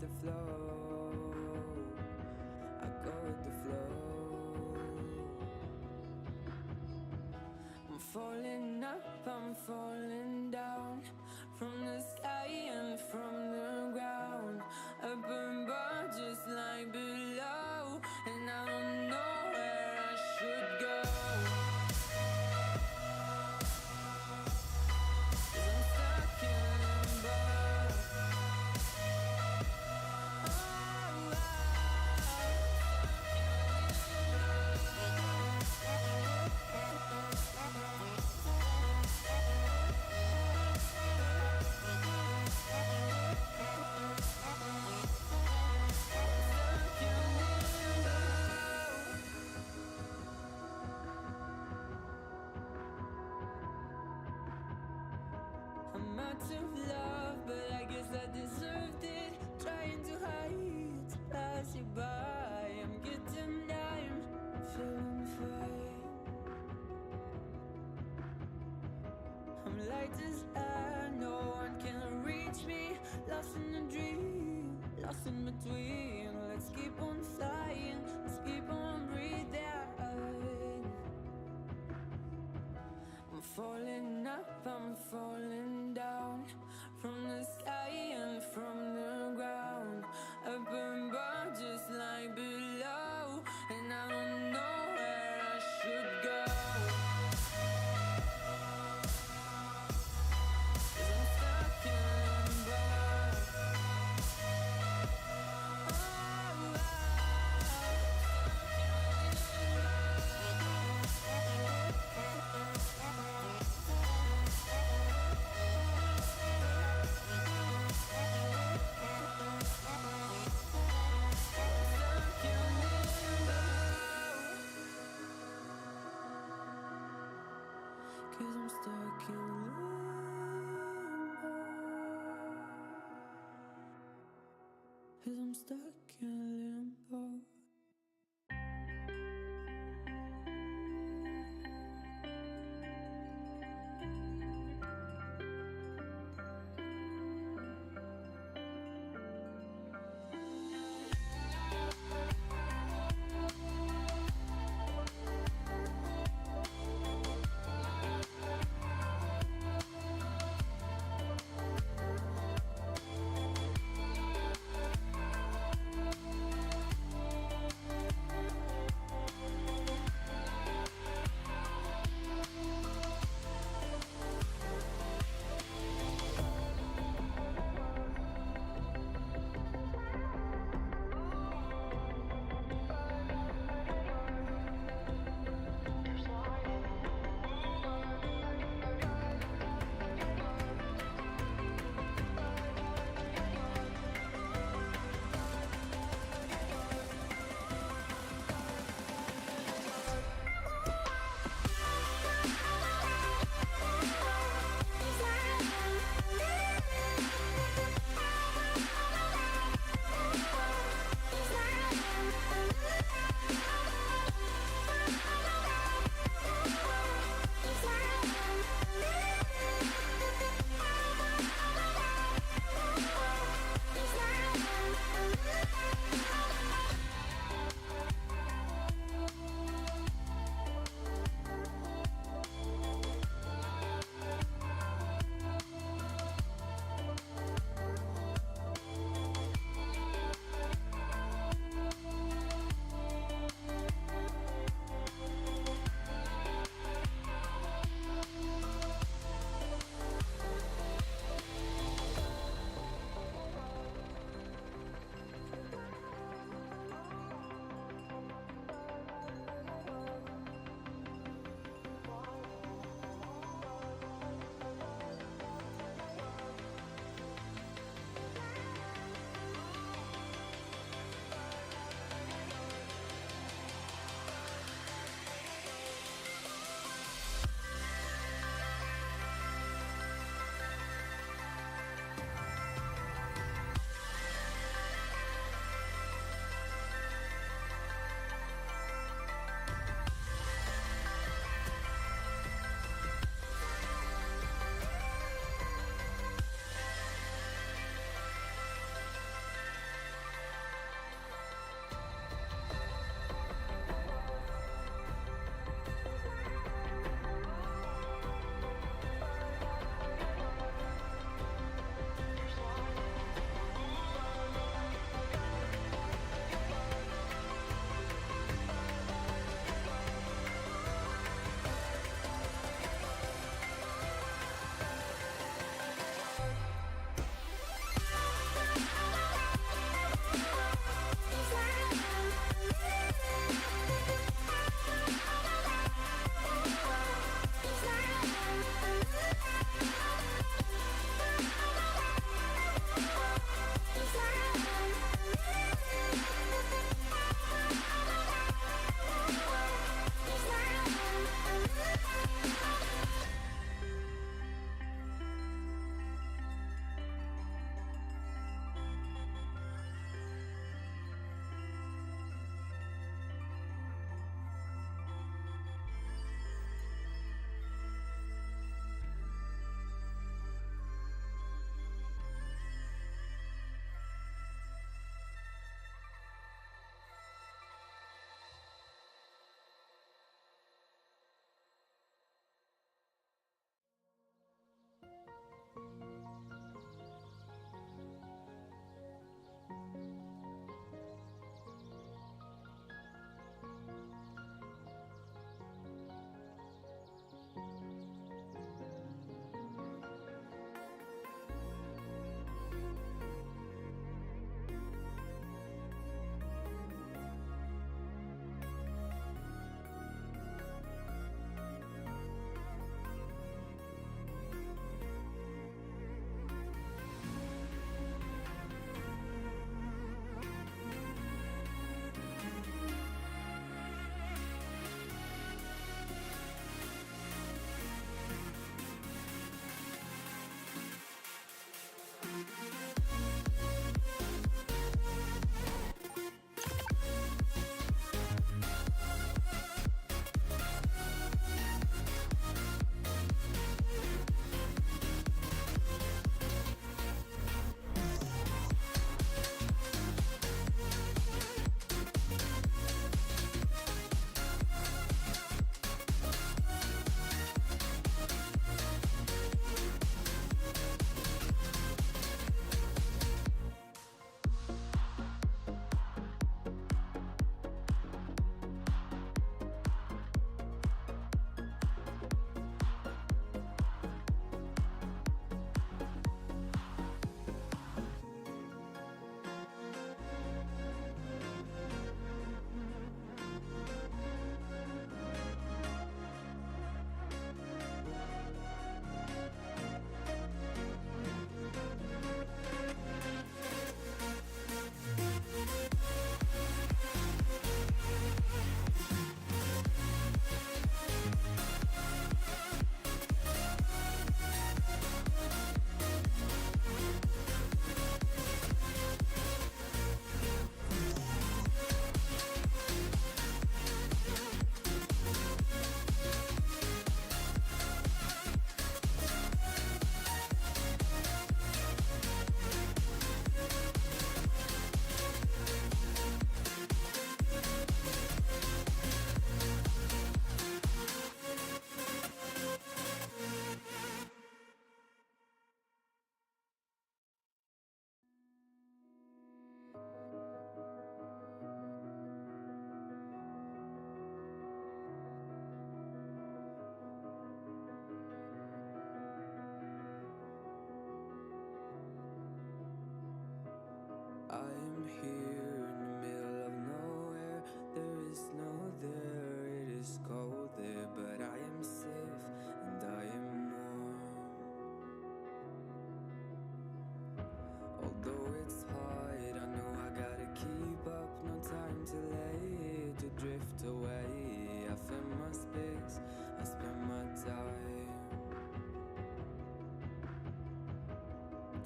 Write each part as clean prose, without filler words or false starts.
the flow. I go with the flow. I'm falling up, I'm falling down, from the sky and from the ground. Up above just like below, and I don't know where I should go. 'Cause I'm stuck in limbo. I'm out of love, but I guess I deserved it. Trying to hide, to pass you by. I'm getting down, feeling fine. I'm light as air, no one can reach me. Lost in a dream, lost in between. Let's keep on flying, let's keep on breathing. I'm falling up, I'm falling down, from the sky and from the ground. Up above just like below, and I don't know where I should go. 'Cause I'm stuck in limbo.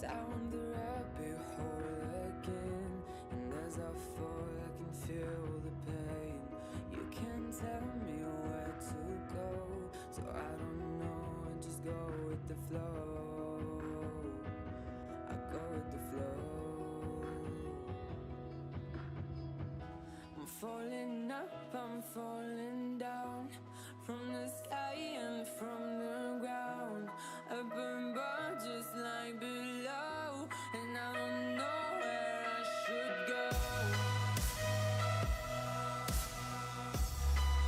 down the rabbit hole again. And as I fall, I can feel the pain. You can't tell me where to go, so I don't know, I just go with the flow. I go with the flow. I'm falling up, I'm falling down, from the sky and from the ground. Up above, just like below, and I don't know where I should go.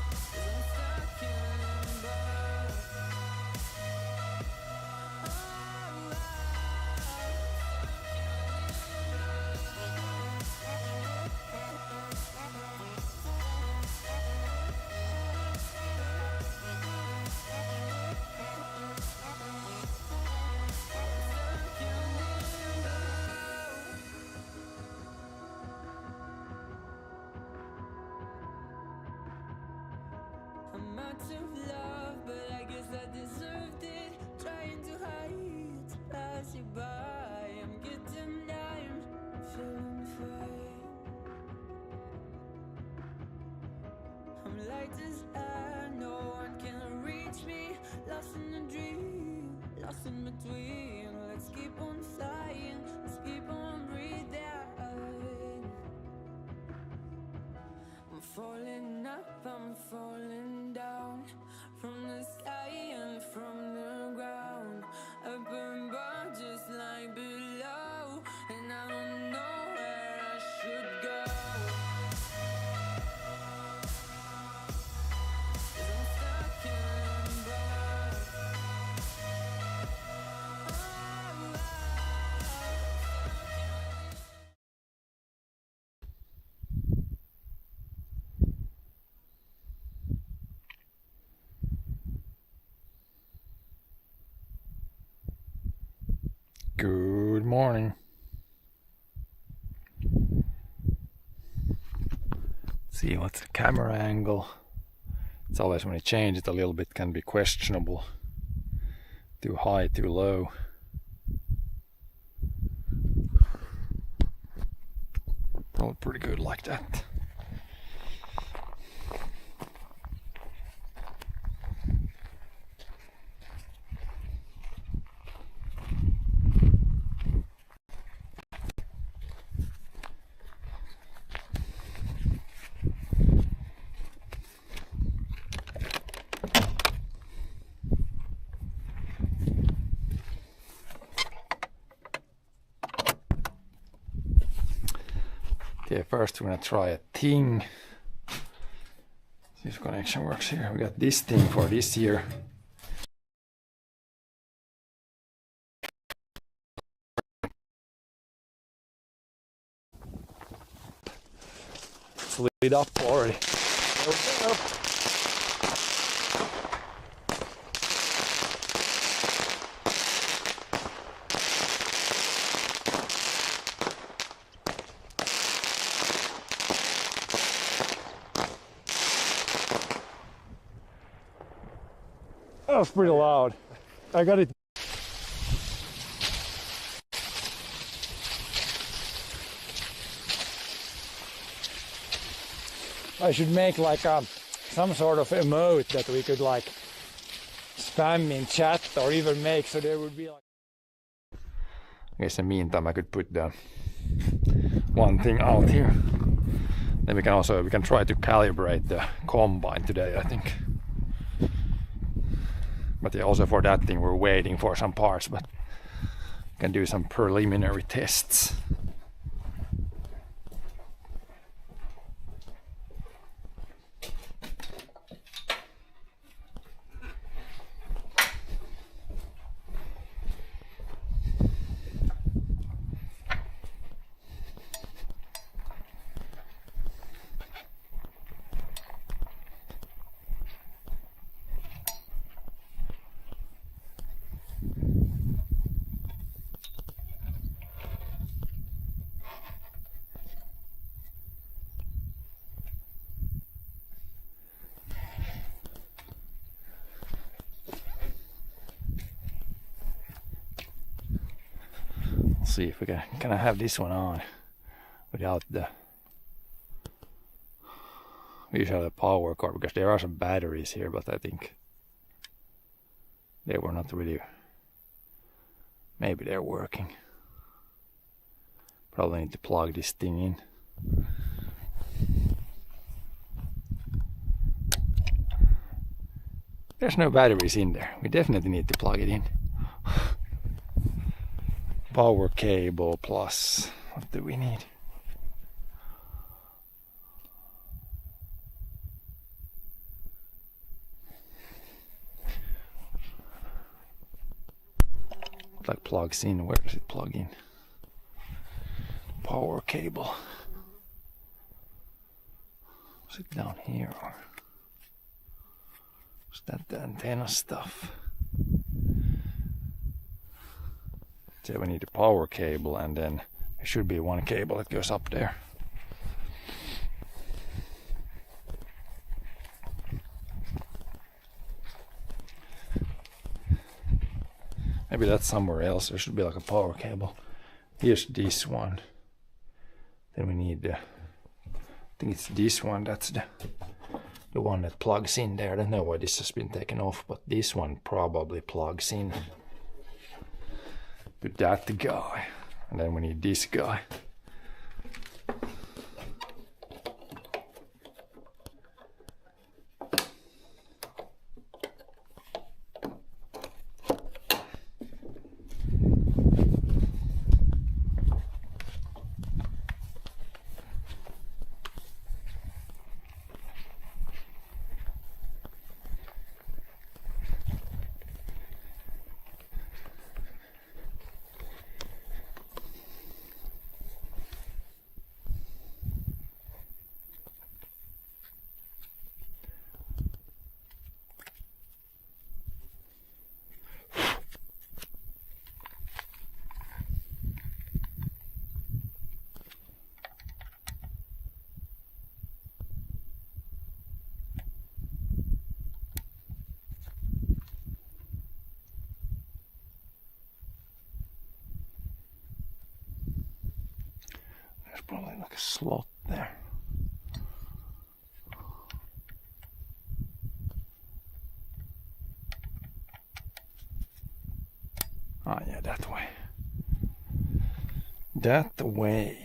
'Cause I'm stuck in limbo. I'm out of love, but I guess I deserved it. Trying to hide, to pass you by. I'm getting down, feeling fine. I'm light as air, no one can reach me. Lost in a dream, lost in between. Let's keep on flying, let's keep on breathing. I'm falling up, I'm falling down, from the sky and from the ground. Up above, just like below, and I don't know where I should go. 'Cause I'm stuck in limbo. Good morning. See what's the camera angle. It's always when you change it a little bit can be questionable. Too high, too low. Probably pretty good like that. Okay, first we're gonna try a thing. See if connection works here. We got this thing for this year. It's lit up already. There we go. That was pretty loud. I got it. I should make like some sort of emote that we could like spam in chat or even make so there would be like. I guess in the meantime I could put the one thing out here. Then we can try to calibrate the combine today, I think. But yeah, also for that thing we're waiting for some parts, but we can do some preliminary tests. see if we can I have this one on without the usually the power cord, because there are some batteries here, but I think they were not really, maybe they're working. Probably need to plug this thing in. There's no batteries in there. We definitely need to plug it in. Power cable plus, what do we need? Like plugs in, where does it plug in? Power cable. Is it down here or is that the antenna stuff? So we need a power cable, and then there should be one cable that goes up there. Maybe that's somewhere else. There should be like a power cable. Here's this one. Then we need I think it's this one. That's the one that plugs in there. I don't know why this has been taken off, but this one probably plugs in to that guy. And then we need this guy. Probably like a slot there. Ah, yeah, that way. That way.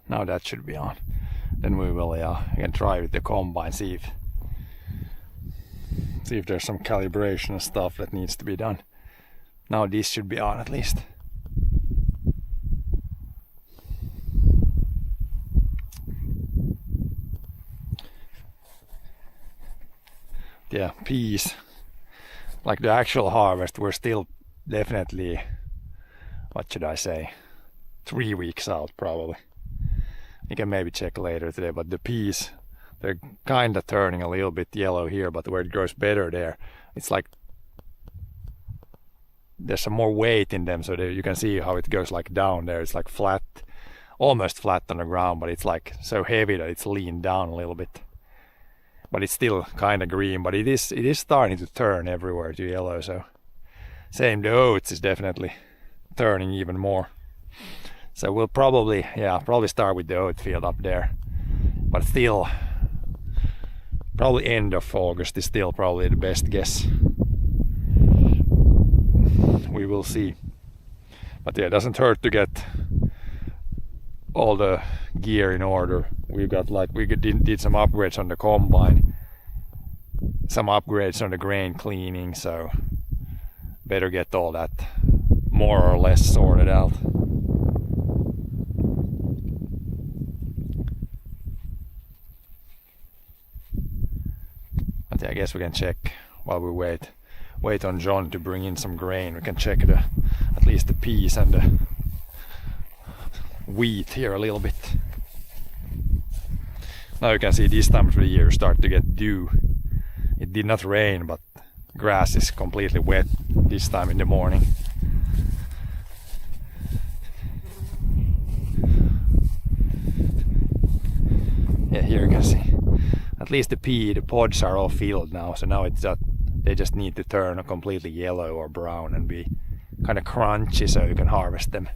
Now that should be on. Then we will again try with the combine, see if there's some calibration and stuff that needs to be done. Now this should be on at least. Yeah, peas, like the actual harvest, we're still definitely, what should I say, 3 weeks out probably. You can maybe check later today, but the peas, they're kind of turning a little bit yellow here, but where it grows better there, it's like there's some more weight in them, so you can see how it goes like down there. It's like flat, almost flat on the ground, but it's like so heavy that it's leaned down a little bit. But it's still kind of green, but it is starting to turn everywhere to yellow. So same, the oats is definitely turning even more. So we'll probably start with the oat field up there, but still probably end of August is still probably the best guess. We will see. But yeah, it doesn't hurt to get all the gear in order. We did some upgrades on the combine, some upgrades on the grain cleaning, so better get all that more or less sorted out. But yeah, I guess we can check while we wait on John to bring in some grain. We can check at least the peas and the wheat here a little bit. Now you can see this time of the year start to get dew. It did not rain, but grass is completely wet this time in the morning. Yeah, here you can see at least the pods are all filled now, so now it's they just need to turn completely yellow or brown and be kind of crunchy so you can harvest them.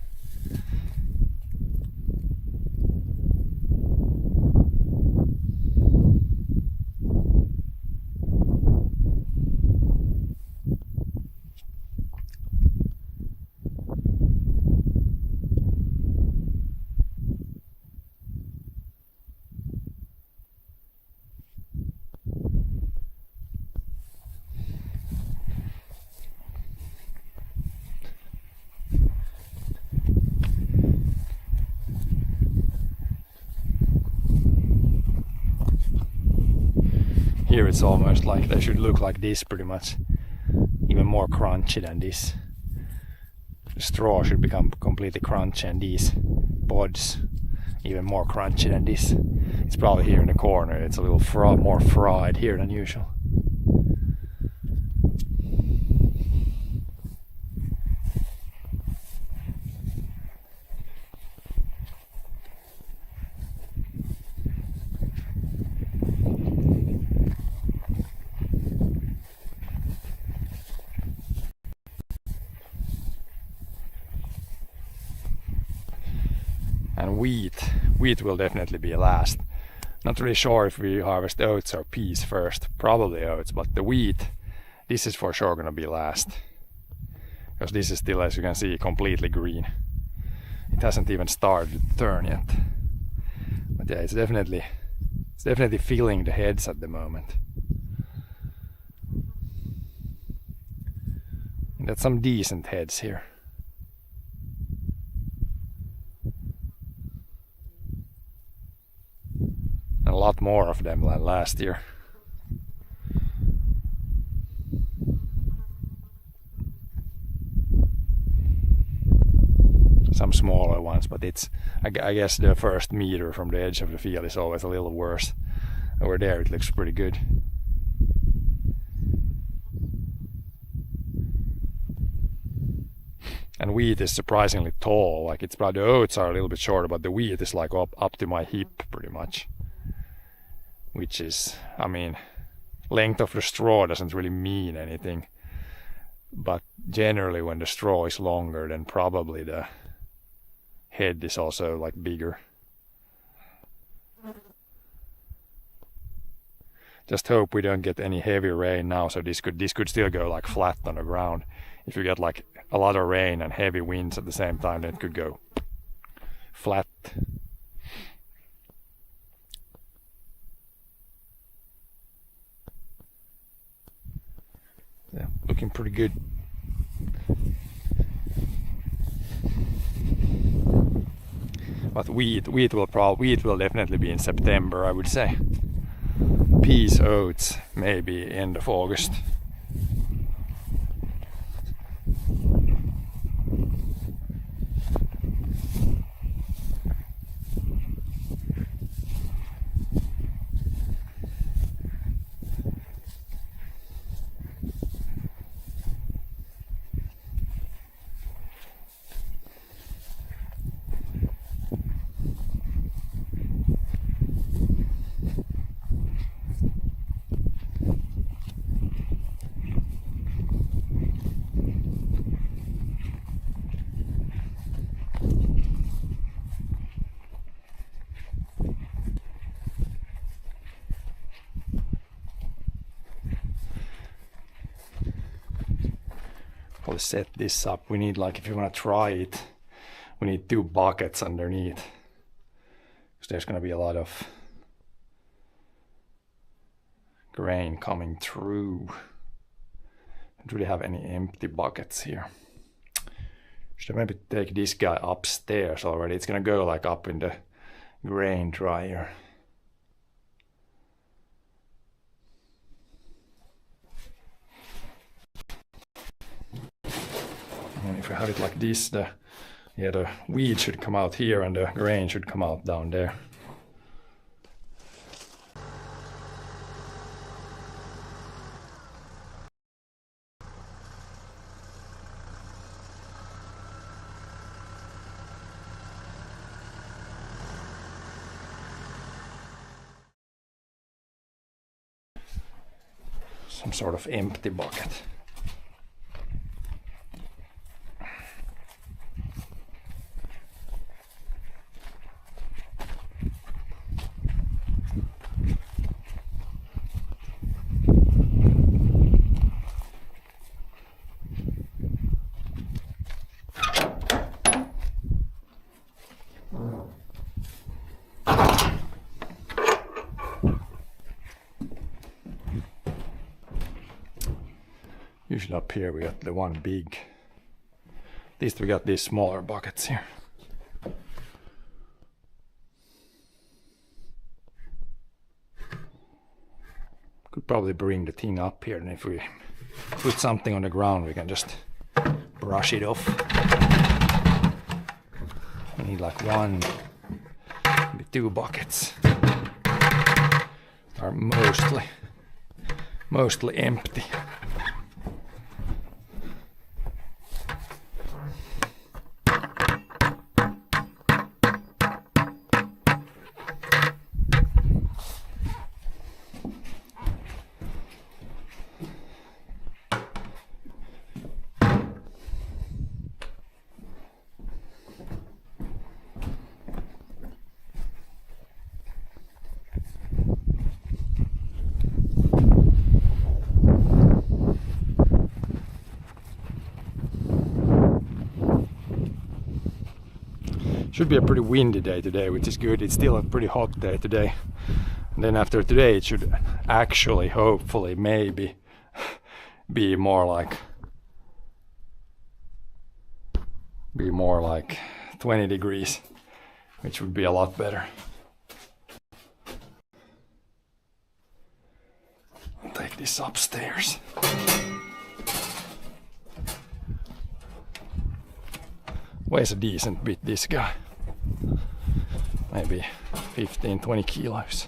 Here it's almost like they should look like this pretty much, even more crunchy than this. The straw should become completely crunchy and these pods even more crunchy than this. It's probably here in the corner, it's a little more fried here than usual. And wheat will definitely be last. Not really sure if we harvest oats or peas first. Probably oats, but the wheat, this is for sure gonna be last. Because this is still, as you can see, completely green. It hasn't even started to turn yet. But yeah, it's definitely filling the heads at the moment. And that's some decent heads here. A lot more of them than last year. Some smaller ones, but I guess the first meter from the edge of the field is always a little worse. Over there it looks pretty good. And wheat is surprisingly tall. Like it's probably, the oats are a little bit shorter, but the wheat is like up to my hip pretty much. Which is, I mean, length of the straw doesn't really mean anything. But generally when the straw is longer, then probably the head is also like bigger. Just hope we don't get any heavy rain now, so this could still go like flat on the ground. If you get like a lot of rain and heavy winds at the same time, then it could go flat. Yeah, looking pretty good. But wheat will definitely be in September, I would say. Peas, oats, maybe end of August. Set this up. We need, like, if you want to try it, we need 2 buckets underneath. So there's going to be a lot of grain coming through. I don't really have any empty buckets here. Should I maybe take this guy upstairs already? It's going to go like up in the grain dryer. And if I have it like this, the weed should come out here and the grain should come out down there. Some sort of empty bucket. Usually up here we got the one big. At least we got these smaller buckets here. Could probably bring the thing up here, and if we put something on the ground we can just brush it off. We need like one, maybe 2 buckets. Are mostly empty. Should be a pretty windy day today, which is good. It's still a pretty hot day today. And then after today it should actually, hopefully, maybe be more like 20 degrees, which would be a lot better. I'll take this upstairs. Weighs a decent bit, this guy. Maybe 15-20 kilos.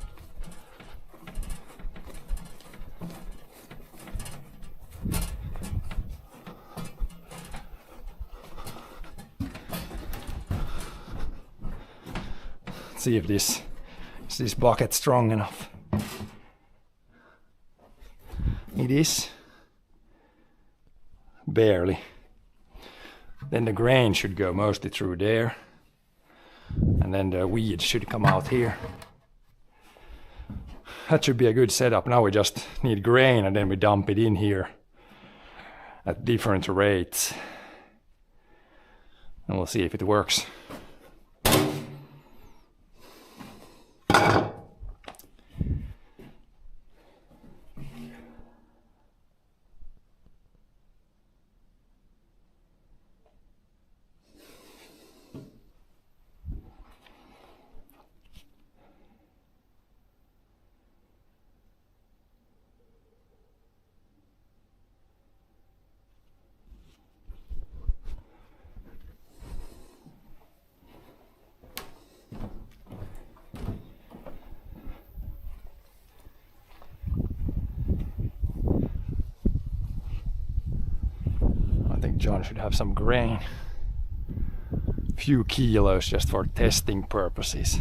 Let's see if is this bucket strong enough. It is. Barely. Then the grain should go mostly through there. And then the weeds should come out here. That should be a good setup. Now we just need grain and then we dump it in here at different rates. And we'll see if it works. John should have some grain. Few kilos just for testing purposes.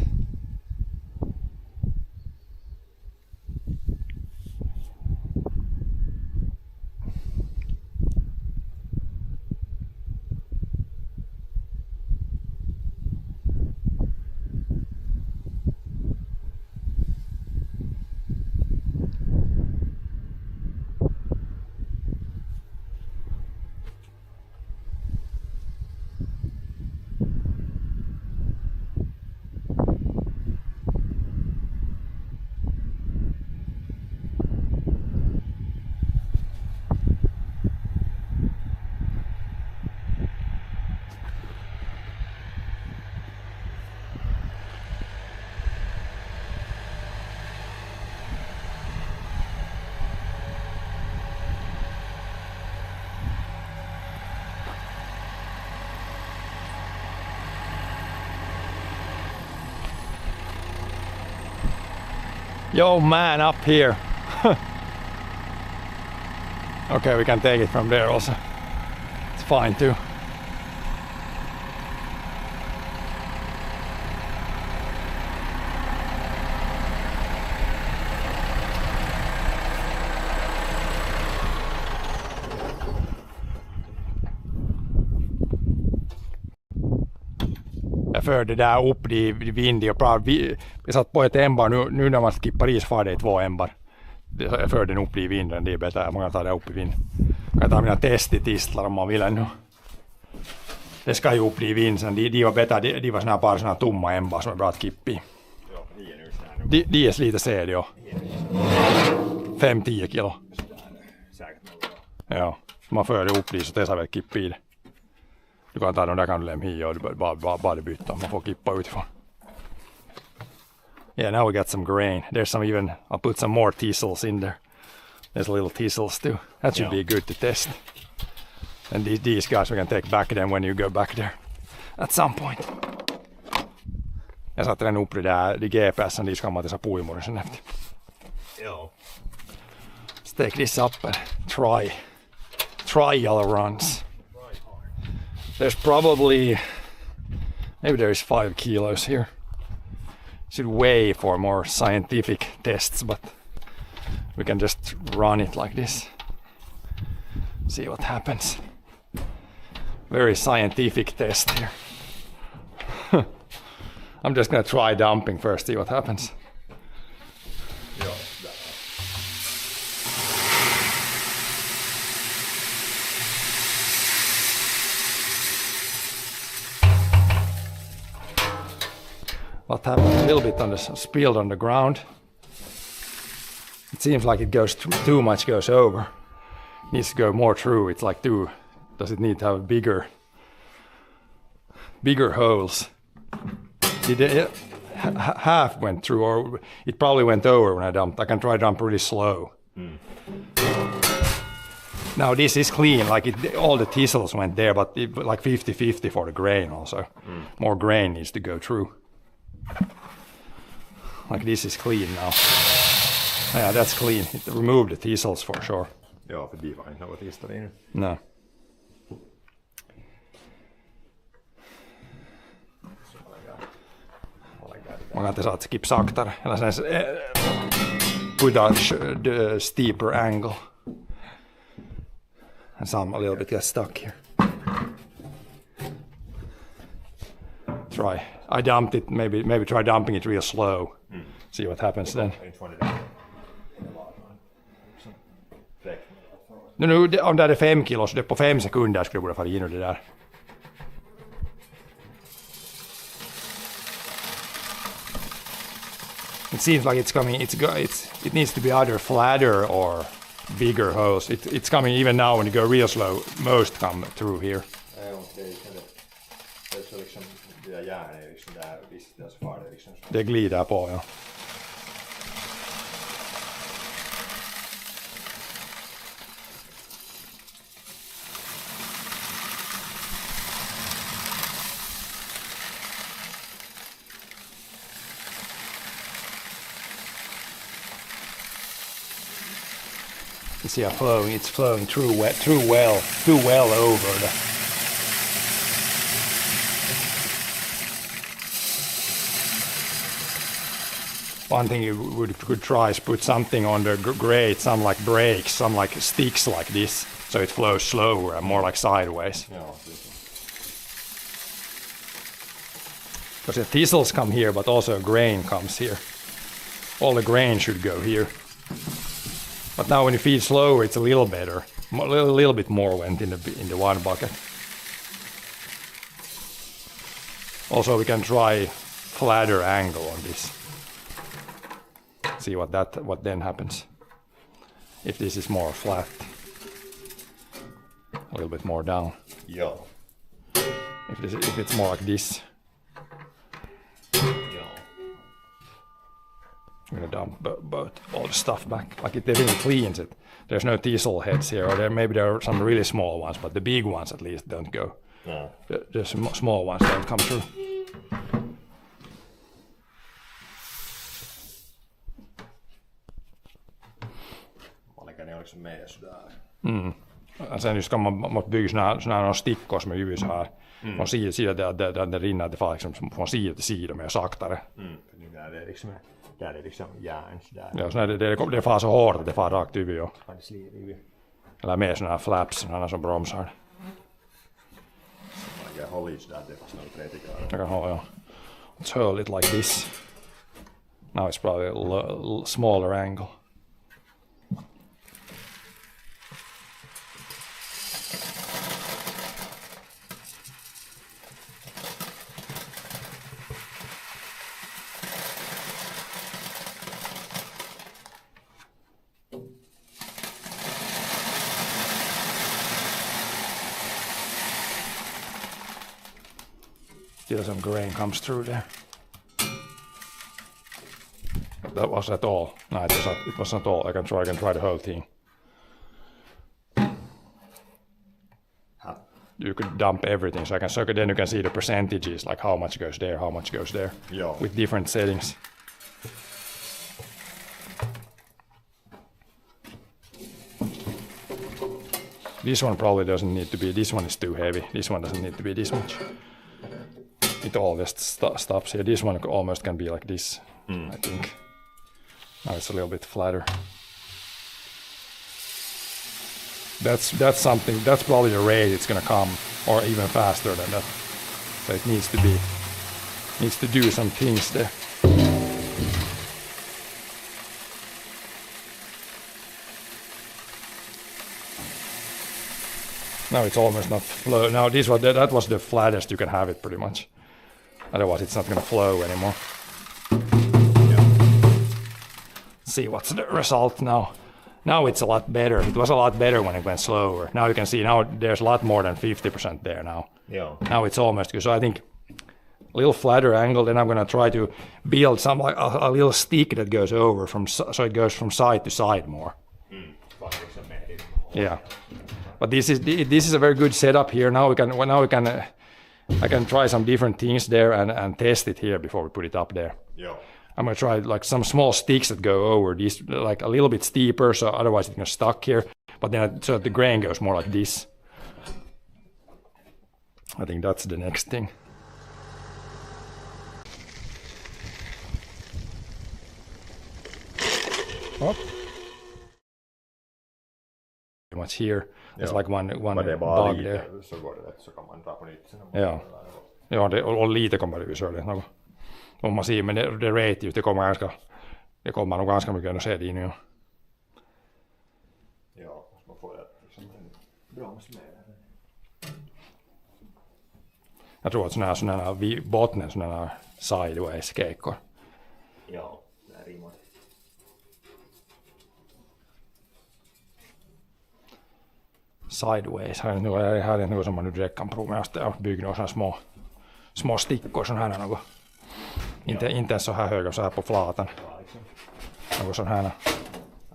Yo man, up here. Okay, we can take it from there also. It's fine too. Jag förde där upp de vindiga och bra. Vi satt på ett embar nu när man skippar isfart det är 2 embar. Jag förde den upp i vinden, det är bättre. Man kan ta det upp i vind. Man kan ta mina testitistlar om man vill ännu. Det ska ju upp i vind sen. De var bättre, de var såna bara såna tomma embar som är bra att kippa i. De är lite sed, ja. 5-10 kilo. Ja, man förde upp det så det är väl kippa i det. Du kan ta dem där kan du lämna hit och bara byta. Man får kippa utifrån. Yeah, now we got some grain. There's some even, I'll put some more teasels in there. There's little teasels too. That should be good to test. And these guys we can take back then when you go back there. At some point. Jag satte den upp där, de GPS:n, de ska man till puimurin sen efter. Joo. Let's take this up and trial runs. There's probably, maybe there's 5 kilos here. Should weigh for more scientific tests, but we can just run it like this. See what happens. Very scientific test here. I'm just gonna try dumping first, see what happens. Joo. What happened? A little bit on the spilled on the ground. It seems like it goes too much goes over. It needs to go more through. It's like does it need to have bigger holes? Did it, half went through, or it probably went over when I dumped. I can try dump really slow. Now this is clean, like all the teasels went there, but like 50-50 for the grain also. More grain needs to go through. Like this is clean now. Yeah, that's clean. It removed the teasels for sure. Joo, för de var inte något tistare inne. No. Man kan inte säga att skip saktare. Eller sen put a steeper angle. And some a little bit gets stuck here. Try. I dumped it. Maybe try dumping it real slow. See what happens then. Nu om det är 5 kilo så det på 5 sekunder skulle borde fara in i det där. It seems like it's coming. It needs to be either flatter or bigger holes. It's coming even now when you go real slow. Most come through here. Det glider på, ja. You see how it's flowing too well over the. One thing you could try is put something on the grate, some like brakes, some like sticks like this, so it flows slower and more like sideways. Because the teasels come here, but also grain comes here. All the grain should go here. But now when you feed slower, it's a little better. A little bit more went in the one bucket. Also, we can try flatter angle on this. See what then happens. If this is more flat, a little bit more down. Yeah. If it's more like this. Yeah. I'm gonna dump both all the stuff back. Like it definitely cleans it. There's no teasel heads here, or maybe there are some really small ones, but the big ones at least don't go. No. The small ones don't come through. liksom med sådär. Sen just kan man bygga såna här stickor som är ju så här. Från sida där det rinner, det far liksom från sida till sida mer saktare. Där är det liksom järn sådär. Ja, så det far så hårt att det far rakt över. Ja. Har det sliter över. Eller med såna här flaps, såna som bromsar. Man kan hålla i sådär, det är fast något 30 grader. Jag kan hålla, ja. Let's hold it like this. Now it's probably a smaller angle. Still some grain comes through there. That wasn't all. No, it wasn't all. I can try the whole thing. You could dump everything, so I can circle. Then you can see the percentages, like how much goes there, how much goes there, with different settings. This one probably doesn't need to be. This one is too heavy. This one doesn't need to be this much. It always stops here. This one almost can be like this, I think. Now it's a little bit flatter. That's something. That's probably the rate it's gonna come, or even faster than that. So it needs to do some things there. Now it's almost not flow. Now that was the flattest you can have it pretty much. Otherwise it's not gonna flow anymore. See what's the result now. Now it's a lot better. It was a lot better when it went slower. Now you can see now there's a lot more than 50% there now. Yeah. Now it's almost good. So I think a little flatter angle. Then I'm gonna try to build some like a little stick that goes over so it goes from side to side more. Yeah. But this is a very good setup here. Now I can try some different things there and test it here before we put it up there. Yeah. I'm gonna try like some small sticks that go over these, like a little bit steeper, so otherwise it's gonna stuck here. But then so the grain goes more like this. I think that's the next thing. Oh. Pretty much here. There's like one bug there. Så går det rätt så kan man dra på nytt sen. Ja, och lite kommer det ju så det något. Om man ser, men det rate ju, det kommer nog ganska mycket att se det in ju. Ja, man får det liksom en broms med det. Jag tror att sådana här botten, sådana här sideways keikkor. Ja, det rimmar. Sideways, här är något som man nu direkt kan prova. Jag har byggt några sådana små stickor sån här något. Inte ens så här höga, så här på flatan. Något sån här.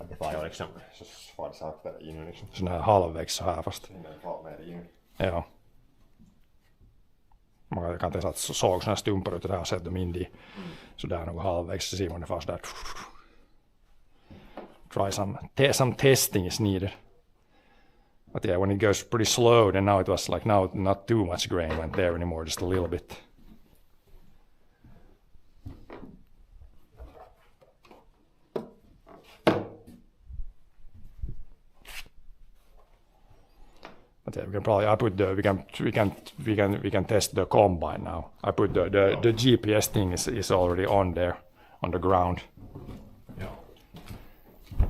Det var ju liksom så far sakta in liksom. Sån här halvvägs så här fast. Den far med in. Ja. Man kan inte såg såna här stumpar ut där och sätta dem in i. Så där något halvvägs så ser man det fast där. Try some testing is needed. But yeah, when it goes pretty slow, then now it was like not too much grain went there anymore, just a little bit. But yeah, we can probably we can test the combine now. I put the GPS thing is already on there on the ground. Yeah.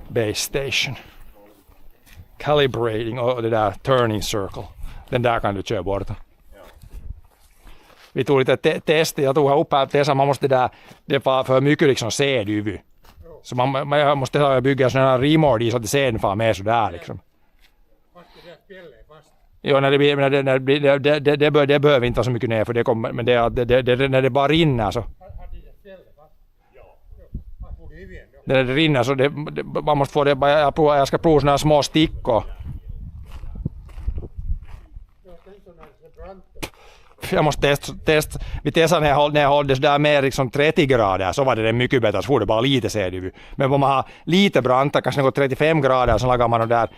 Base station. Calibrating det där turning circle. Den där kan du köra borta. Vi tog lite tester. Jag tog upp här testa. Man måste det var för mycket liksom sedyvy. Så man måste bygga sådana här rimor i så att seden far med sådär liksom. Jo, det behöver inte vara så mycket ner för det kommer, men när det bara rinner så. När det rinner så man måste få det bara, jag ska prova såna här små stickor. jag måste testa. Vi testade när jag hålldes där mer liksom 30 grader så var det mycket bättre, så får det bara lite CD. Men om man har lite branta, kanske något 35 grader, så lagar man där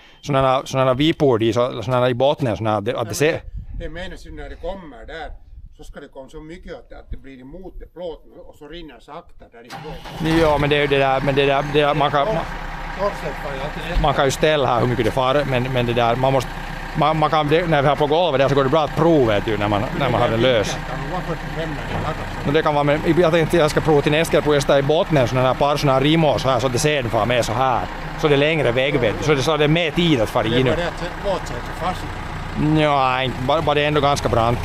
sådana vipor i, sådana i botten. Att det ser... Det menas ju när det kommer där, så ska det komma så mycket att det blir emot plåten och så rinner sakta därifrån. Ja, men det är ju det där man kan ju ställa här hur mycket det far, men det där, man kan, när vi har på golvet där så går det bra att prova när man har den lös. Men det kan vara, men jag tänkte jag ska prova till nästa gång, jag står i botten sådana här par sådana rimor så här, så att det sen far med så här. Så det är längre väg, så det är mer tid att fara in. Det är bara det att våtsätet fast. Ja, inte bara det är ändå ganska brant.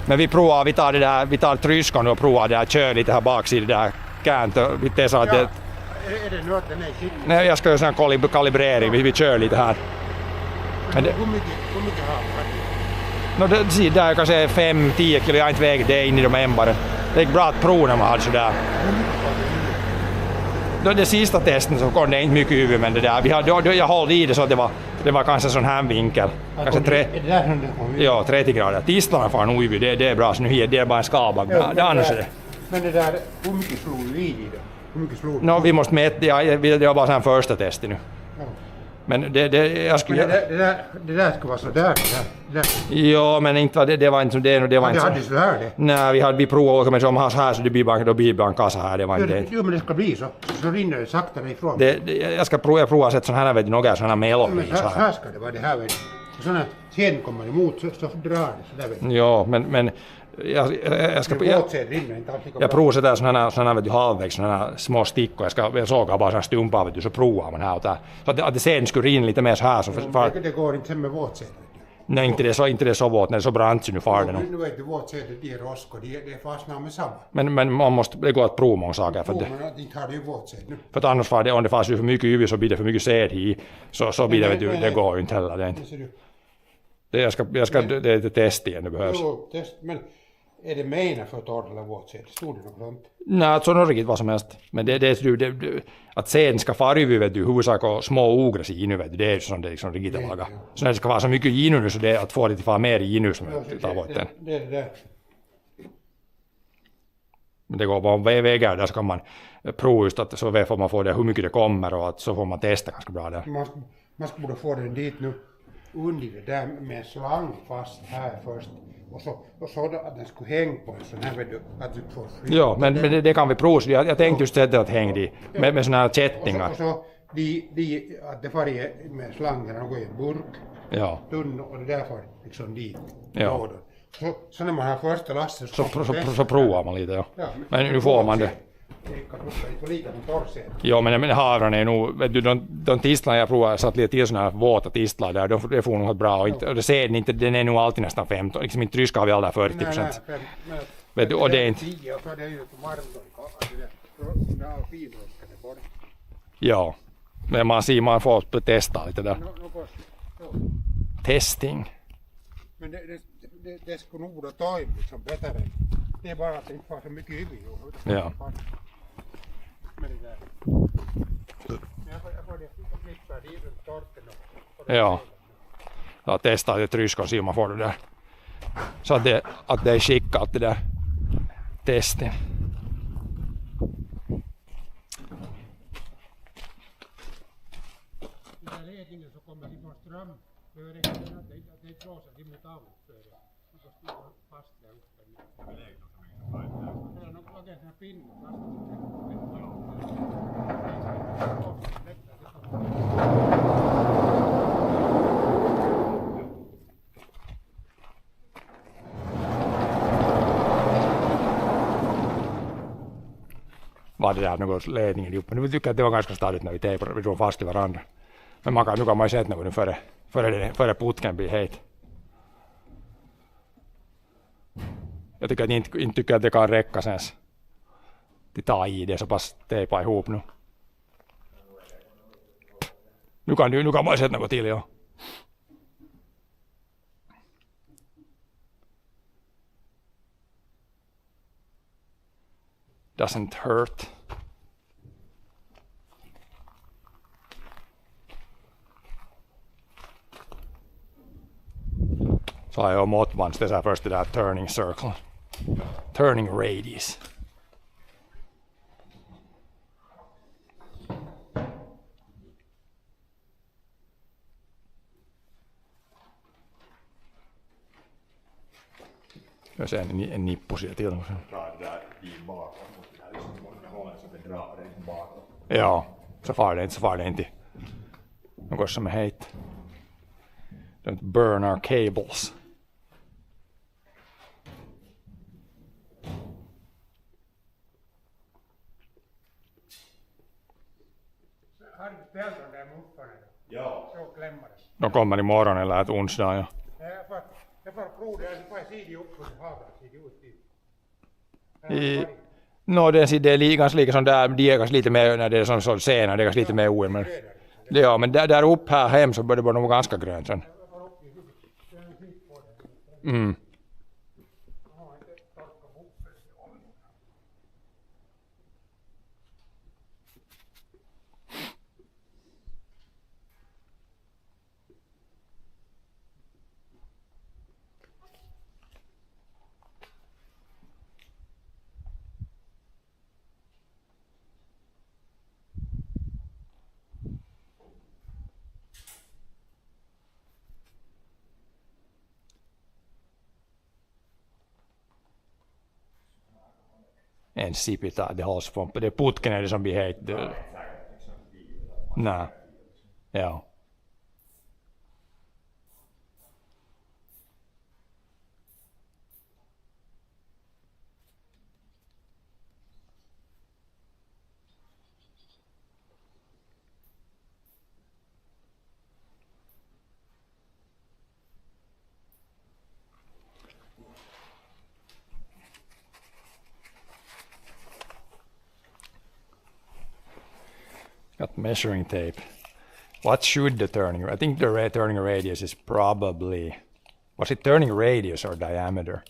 Men vi tar tryskon och provar det där, kör lite här baksidan där, känt och vi testar att det... Är det nu att den är skicklig? Nej, jag ska göra sån kalibrering, vi kör lite här. Men hur mycket har det? No, där kanske 5-10 kilo, jag har inte vägt det in i de ämbaren. Det gick bra att prova när man hade sådär. Det sista testen så kom det inte mycket huvud, men det där, jag höll i det så att det var kanske sån här vinkel. Kanske 30 grader. Tistlarna far nog huvud, det är bra, så nu det är bara en skalbagg. Det annars är det. Men det där, hur mycket slog du i det? Hur mycket slog du? No, vi måste mäta, det var bara sån första testet nu. Ja. Men jag skulle... det där ska vara så där. Ja, men inte det var inte som det. Det var inte hade så här det. Nej, vi provade men om man har så här så det blir bara en kassa här. Det var inte det. Jo, men det ska bli så rinner det sakta ifrån. Jag provar att sätta sån här vet några såna melon i så här ska det vara det här vet du. Såna sen kommer emot så drar det så där vet du. Ja, men jag provar sätta såna vet du halvvägs såna små stickor. Jag sågar bara såna stumpar vet du så provar man här så att det sen skulle rinna lite mer så här så det går inte med våtsätet. Nej, inte det är så våt, när det är så brant så nu far det nog. Nu vet du våtsätet, de är roskor, det fastnar med samma. Men man måste, det går att prova många saker för det. Men inte har det ju våtsätt nu. För att annars far det, om det far för mycket UV så blir det för mycket säd i, så blir det, vet du, det går ju inte heller. Det är test igen, det behövs. Jo, test, men är det menat för att ordna våtsätet? Stod det något sånt? Nej, så nog riktigt vad som helst. Men det att sen ska fara över, vet du, huvudsak och små ogräs i inu, vet du, det är sånt det liksom riktigt laga. Så när det ska vara så mycket inu nu så det är att få det till fara mer i inu som är tavoitteen. Det. Men det går bara vägar, där ska man prova just att så får man få det hur mycket det kommer och att så får man testa ganska bra där. Man ska borde få den dit nu under det där med en slang fast här först. Och så att den skulle hänga på en sån här vet du, att du får flytta. Ja, men det kan vi prova. Jag tänkte just sättet att hänga dit med såna här kättingar. Och så att det far med slangen och går i en burk. Ja. Tunn och det där far liksom dit. Ja. Så när man har första lastet så provar man lite, ja. Men nu får man det. Jo, men havran är nog, vet du, de tistlar jag provar satt lite till såna här våta tistlar där, de får nog bra och inte, och det ser inte, den är nog alltid nästan 15, liksom inte ryska har vi alla 40%. Vet du, och det är inte... Ja, men man får testa lite där. Testing. Men det skulle nog borde ta liksom bättre. Det är bara att det inte får så mycket huvud. Ja. Ja. Jag testar det tryskon så man får det där. Så att det är skickat det där testen. Den här ledningen så kommer ifrån ström. För det är tråsat emot avföring. Och så står fast där uppe. Det är nog lagat en pinne fast. Var det där något ledningen uppe. Nu tycker jag att det var ganska stadigt när vi tejpade, vi drog fast i varandra. Men nu kan man ju sätta något före putken blir het. Jag tycker att inte tycker att det kan räcka sen. De tar i det så pass tejpa ihop nu. Nu kan man sätta något till, ja. Doesn't hurt. Så har jag mått man det så här först det där turning circle. Turning radius. Jag ser en nippu siellä till. Dra det där i bakåt. Det här liksom måste hålla så att det drar det bakåt. Ja, så far det inte. Något som är hejt. Don't burn our cables. Har du ställt de där muffarna då? Ja. Så klämmer det. De kommer imorgon eller ett onsdag, ja. Jag får prova det, så får jag se det upp och havet ser ut Det är ganska lika som där, de är ganska lite mer när det är som så senare, det är ganska lite mer ojämnt. Ja, men där uppe här hem så börjar det vara nog ganska grönt sen. Mm. En sipita, det hålls på. Det är putken är det som blir het. Nej. Ja. Got measuring tape. What should the turning? I think the turning radius is probably. Was it turning radius or diameter?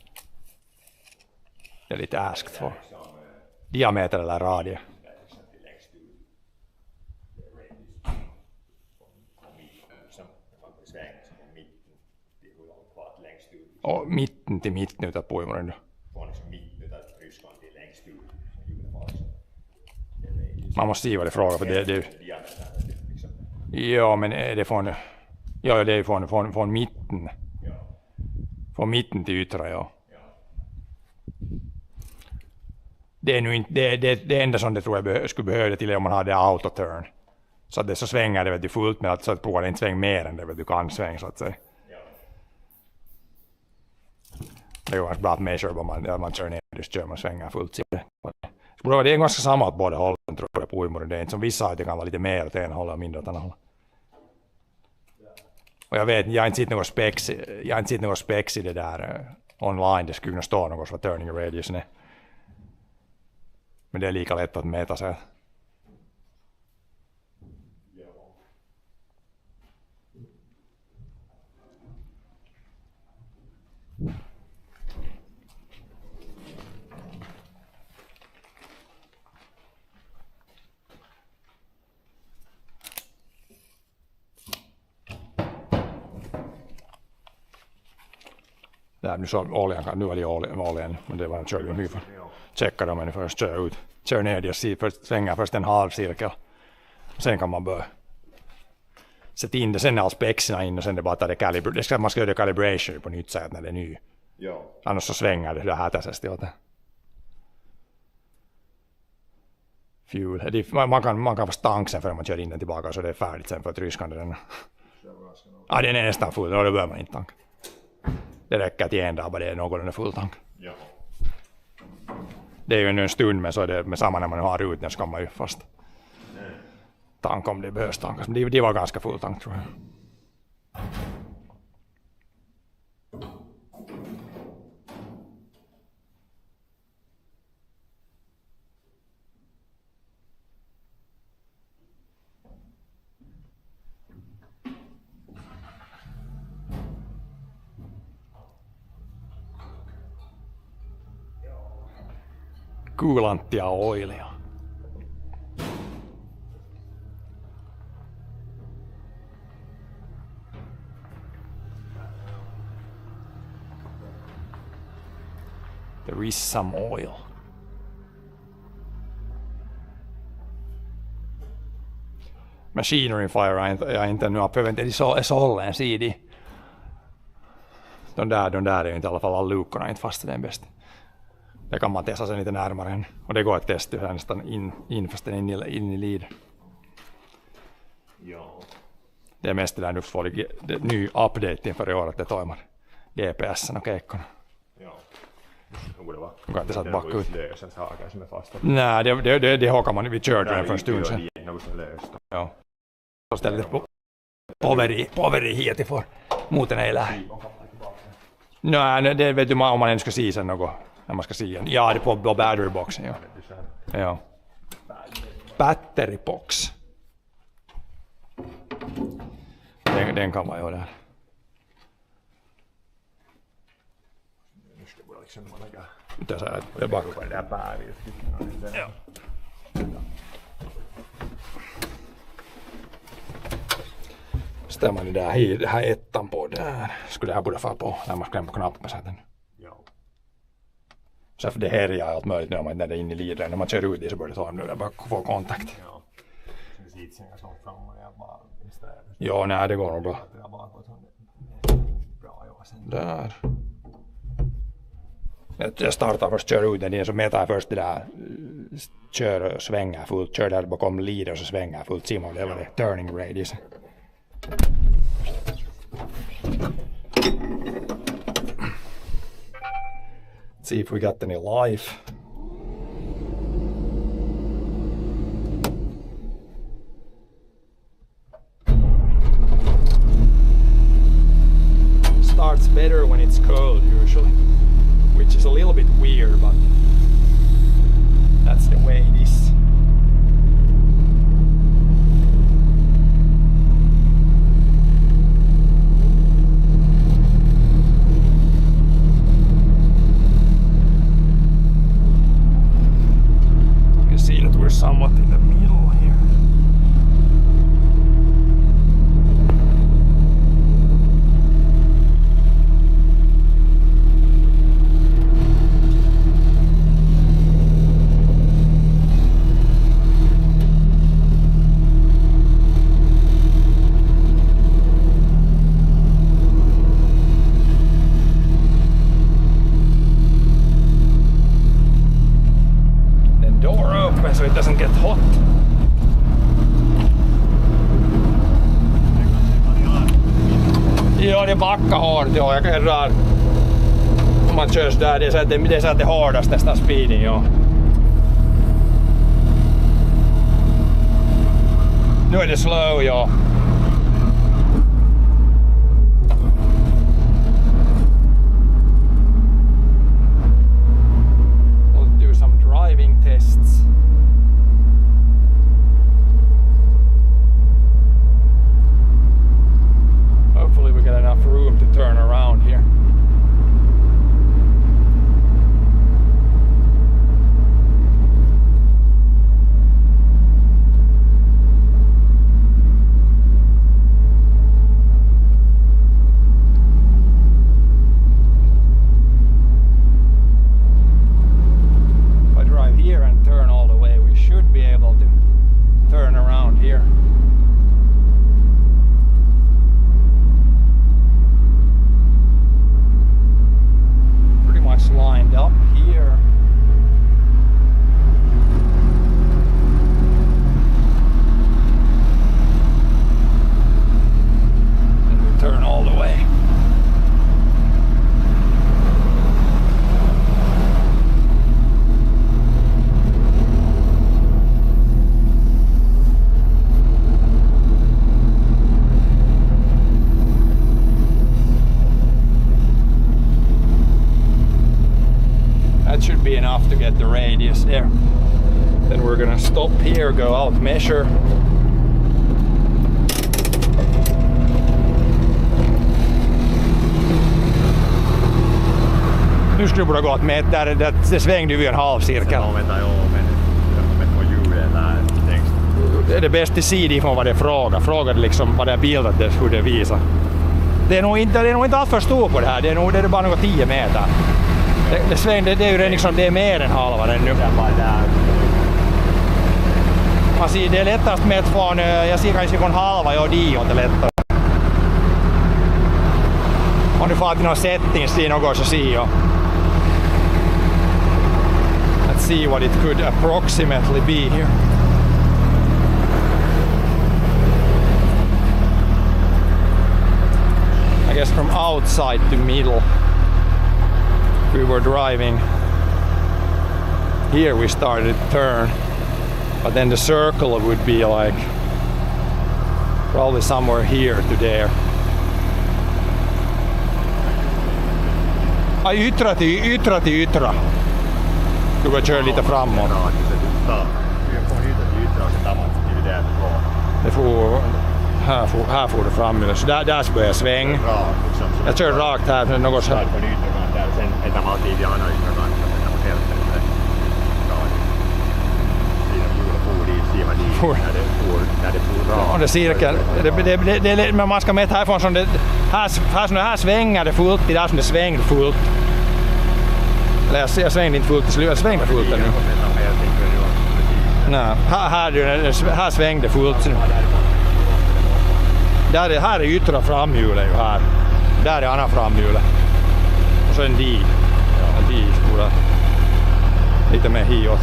That it asked for. Diameter eller radie? Och mitten till mitten utav puimurin. Man måste se vad det frågar för det. Ja, men är det från. Ja, det är från mitten. Från mitten till yttre, ja. Det är nu inte det enda som det tror jag skulle behöva till om man hade autoturn. Så att det så svänger det vet du fullt med att så att provar inte sväng mer än det vet du kan svänga så att säga. Det är ju bra att measure vad man kör ner just kör man svänger fullt. Det är ganska samma åt båda hållen tror jag på uimoren. Det är inte som vissa att det kan vara lite mer åt ena hållet och mindre åt andra hållet. Och jag vet, jag har inte sett några specs i det där online. Det skulle kunna stå något vad turning radius är. Men det är lika lätt att mäta sig. Där, nu så oljan, nu var det oljan, men det var en körde nu för checka dem men först kör ner det svänga först en halv cirkel. Sen kan man börja sätta in det, sen är all spexerna in och sen det bara tar det man ska göra calibration på nytt sätt när det är ny. Ja. Annars så svänger det hätäisesti åt det. Fuel. Man kan få tanksen för man kör in den tillbaka så det är färdigt sen för att ryskande den. Ja, den är nästan full, då behöver man inte tanka. Det räcker till en dag bara det är någorlunda full tank. Ja. Det är ju en stund men så är det med samma när man har ut den så kan man ju fast tank om det behövs tankas. Men det var ganska full tank tror jag. Kuulanttia oilia. There is some oil. Machinery Fire har jag inte nu uppövat. Det är sållen sidig. De där är ju inte i alla fall alla lukorna inte fast, det är bäst. Det kan man testa sig lite närmare än. Och det går att testa nästan in fast den är in i lid. Ja. Det är mest det där nu får det ny update inför i år att det tajmar GPS:n och keikkorna. Ja. Det borde vara. Du kan inte sätta backa ut. Lösen saker som är fasta. Nej, det hakar man. Vi körde den för en stund sedan. Något som är löst. Ja. Så ställer det poveri hit ifrån. Muuten ei lähde. Nej, det vet du om man ens ska se sen något. När man ska se den. Ja, det är på batteryboxen. Ja. Ja. Batterybox. Den kan vara ju där. Nu ska det liksom man lägga. Mitä sä et bakka? Det där päävirket. Ja. Stämmer ni det här ettan på där. Skulle det här borde få på när man klämmer på knappen sen. Ja. Så för det härjar allt möjligt när man är inne i liren. När man kör ut i så bör det ta nu bara få kontakt. Ja. Så det sitter sen sånt fram och jag bara istället. Ja, nej det går nog bra. Det är bara på sån. Bra ja sen. Där. Jag startar först, kör ut den så metar jag först det där. Kör och svänger fullt. Kör där bakom liren och så svänger fullt. Simon, det var det. Turning radius. See if we got any life. Starts better when it's cold usually, which is a little bit weird, but that's the way it is. See that we're somewhat in the middle here. So it doesn't get hot. Ja, det backar hårt. Ja, jag kan dra. Om man kör så där, det är så att det hårdast nästan speeding. Ja. Nu är det slow, ja. We'll do some driving tests. Hopefully we get enough room to turn around here. If I drive here and turn all the way, we should be able to turn around here. Lined up here. And we turn all the way. That should be enough to get the radius there. Then we're gonna stop here, go out, measure. Nu skulle du borde gå åt med där, det svängde ju en halv cirkel. Det är det bästa sidor från vad det frågar. Frågade liksom vad det är bildat, hur det visar. Det är nog inte allt för stort på det här, det är bara några 10 meter. Det är ju redan liksom, det är mer än halva den nu. Man ser, det är lättast med från, jag ser kanske från halva och dion det lättare. Om du får till någon settings i något så ser jag. Let's see what it could approximately be here. I guess from outside to middle. We were driving. Here we started to turn. But then the circle would be like probably somewhere here to there. Yttra till yttra. Du går köra lite framåt. Det får, här får du fram. Så där ska jag sväng. Jag kör rakt här. Något så här. Det cirkel. Men man ska mäta härifrån som det här svänger det fullt, det där som det svängde fullt. Eller jag svängde inte fullt till slut, jag svängde fullt nu. Nej, här svängde fullt. Här är yttra framhjulet ju här. Där är andra framhjulet. Och så en dig. En dig stora. Lite mer hiot.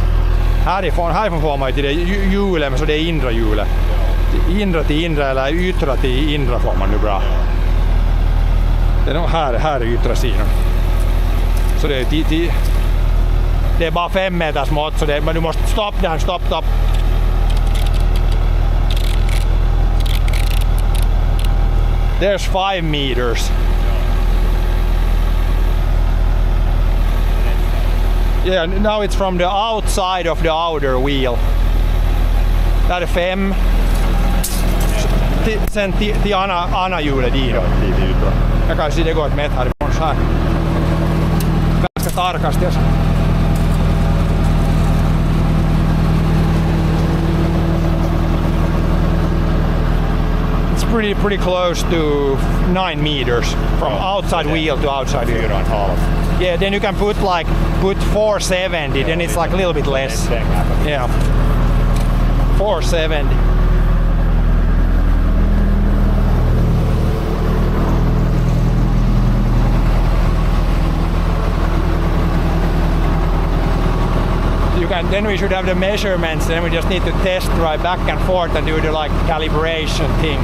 Härifrån får man ju till det hjulet, men så det är inre hjulet. Inre till inre eller yttra till inre får man nu bra. Det är nog här är yttra sidan. Så det är bara 5 meters mått, så men du måste stoppa den, stopp. There's 5 meters. Yeah, now it's from the outside of the outer wheel. Där är 5. Sen till andra hjulet dit. Jag kan se det går ett mätt härifrån så här. Ganska tarkasti. It's pretty close to 9 meters from outside wheel to outside wheel. Yeah, then you can put 470, then it's like a little bit less. Yeah. 470. Then we should have the measurements, then we just need to test drive back and forth and do the like calibration thing.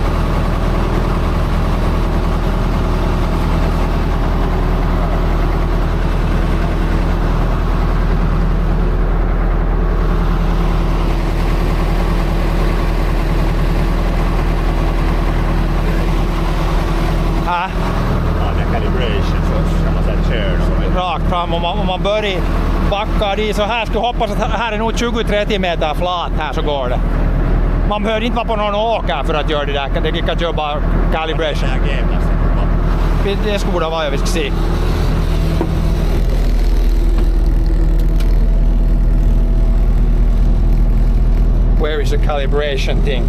Rakt fram om man börjar backa dit så här, skulle hoppas att här är nog 20-30 meter flat här så går det. Man behöver inte vara på någon åker för att göra det där, det kan köra bara calibration. Det skulle vara jag vill se. Where is the calibration thing?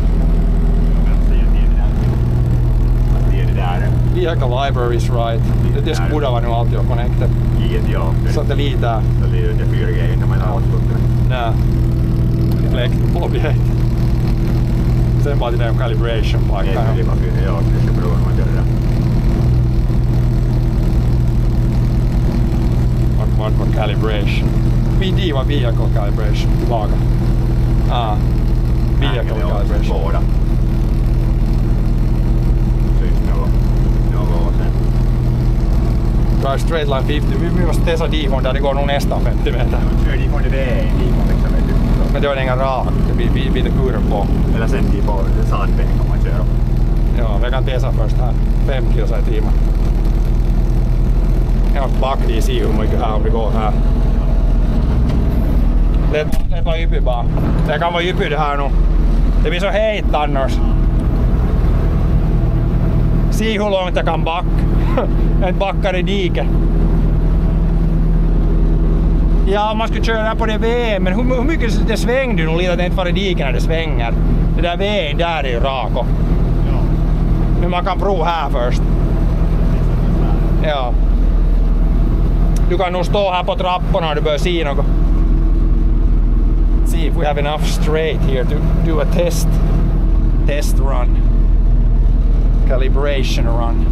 Vehicle library is right. Det skulle vara nu alltid att connecta. Satelliter. Det 4G innan man har outputtet. Nej. Fläktobjekt. Sen bara till den calibration-paikan. Det var 4G, ja. Det ska prova att göra det. Vad var calibration? VD var vehicle calibration. Tillbaka. Vehicle calibration. Båda. Drive straight line 50. Vi måste testa dihon där det går nog nästan 50 meter. Kör dihon, det är dihon liksom. Men det är ingen rak, det blir lite kurv på. Eller sen på sandbäck kan man köra. Ja, vi kan testa först här. 5 km i timmen. Jag måste backa dit och se hur mycket här om det går här. Det var ypy bara. Det kan vara ypy det här nu. Det blir så hejt annars. Se hur långt jag kan backa. Jag backar i diket. Ja, man skulle köra på det VM, men hur mycket det svängde nu lite att det inte var i diken när det svänger. Det där VM där är ju rako. Ja. Men man kan prova här först. Ja. Du kan nog stå här på trapporna och du bör se något. See if we have enough straight here to do a test run. Calibration run.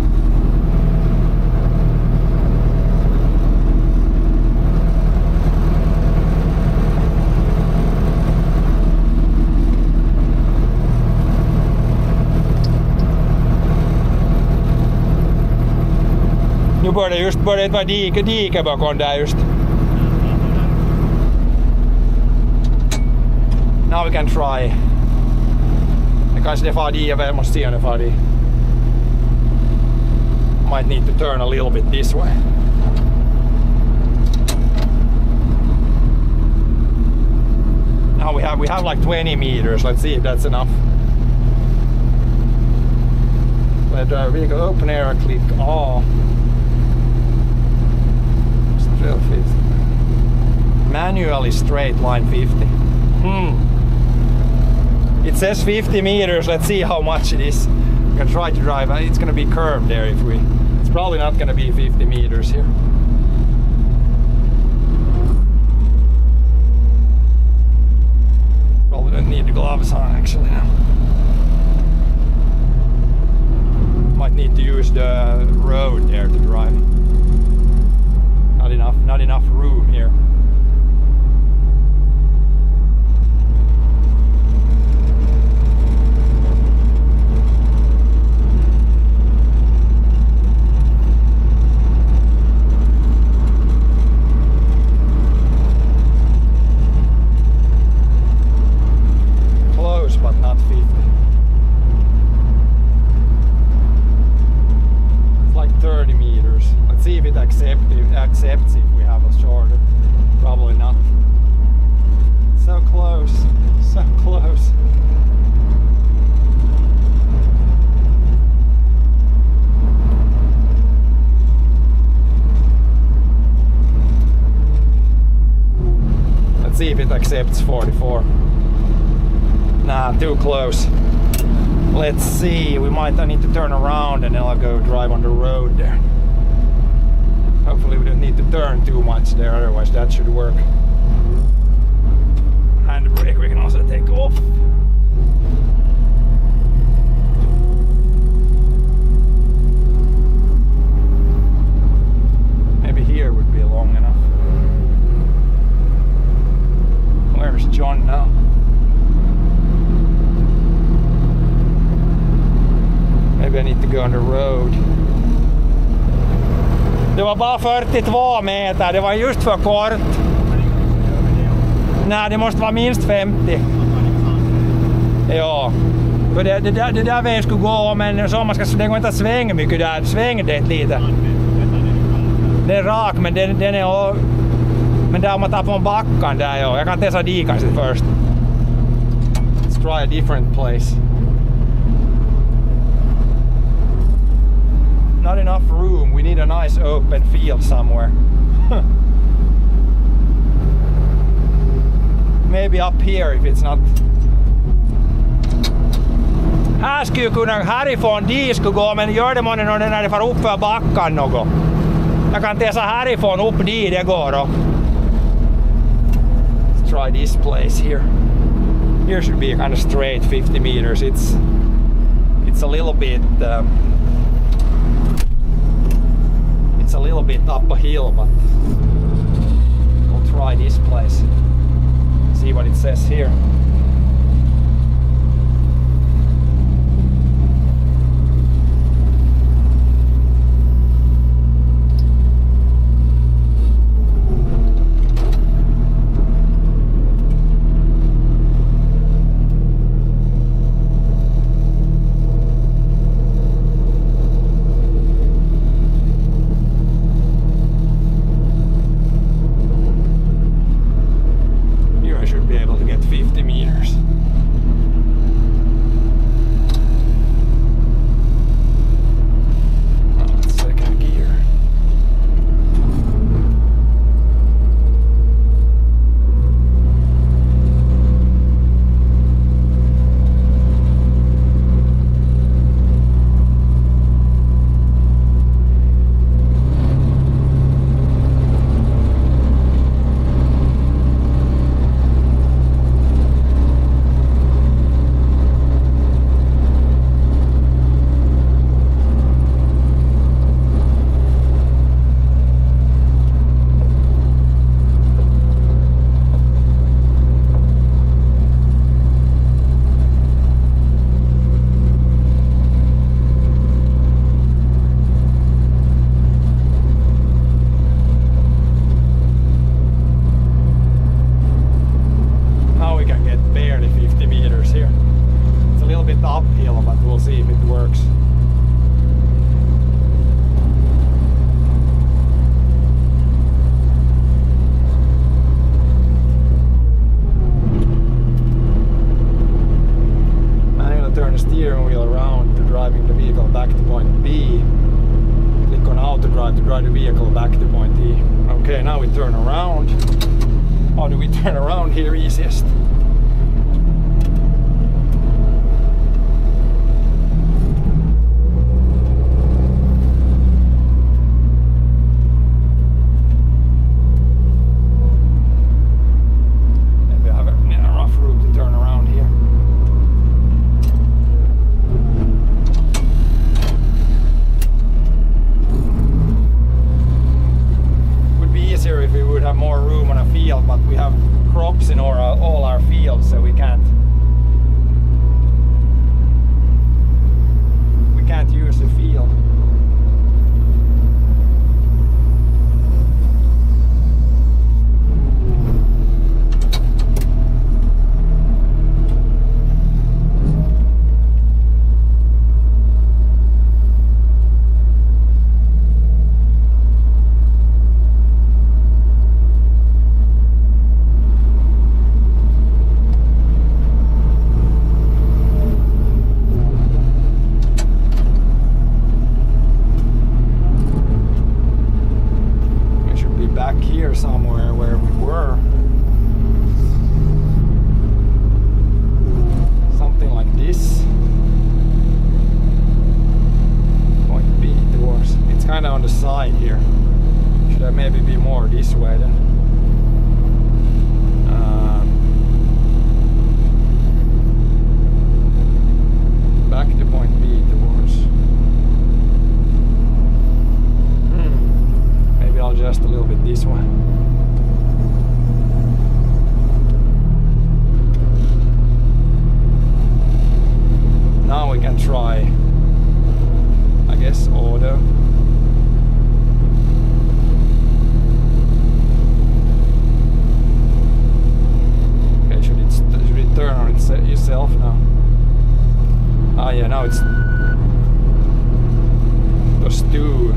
Nu börjar det vara dike bakom där just. Now we can try. Kanske det far dit, jag måste se om det far dit. Might need to turn a little bit this way. Now we have like 20 meters. Let's see if that's enough. We go open air, click all. Still 50. Manually straight line 50. It says 50 meters. Let's see how much it is. We can try to drive. It's gonna be curved there if we. It's probably not gonna be 50 meters here. Probably don't need the gloves on actually now. Might need to use the road there to drive. Not enough room here. Close, but not 50. It's like 30 meters. Let's see if it accepts if we have a shorter. Probably not. So close. So close. Let's see if it accepts 44. Nah, too close. Let's see, I need to turn around and then I'll go drive on the road there. Hopefully we don't need to turn too much there, otherwise that should work. Handbrake we can also take off. Maybe here would be long enough. Where's John now? Maybe I need to go on the road. Det var bara 42 meter, det var just för kort. Nej, det måste vara minst 50. Ja, för det där vägen skulle gå, men så man ska, det går inte att svänga mycket där. Svänger det lite. Den är rak, men den är... Men där om man tar på en backan där, ja. Jag kan testa dikan först. Let's try a different place. Not enough room. We need a nice open field somewhere. Maybe up here if it's not. Här skulle kunna härifrån dit skulle gå, men gör det månne när det far upp för backan något. Jag kan testa härifrån upp dit det går då. Let's try this place here. Here should be kind of straight 50 meters. It's a little bit it's a little bit up a hill, but we'll try this place. See what it says here. Be able to get 50 meters. drive the vehicle back to point E. Okay, now we turn around. How do we turn around here easiest? Maybe I have a rough route to turn around here. Easier if we would have more room on a field, but we have crops in all our fields, so we can't use the field. Here somewhere where we were. Something like this. Point B towards. It's kind of on the side here. Should I maybe be more this way then? Back to point B towards. Maybe I'll just a little bit this way. Now we can try, I guess, auto. Okay, should it turn on itself now? Ah, yeah, now it's those two.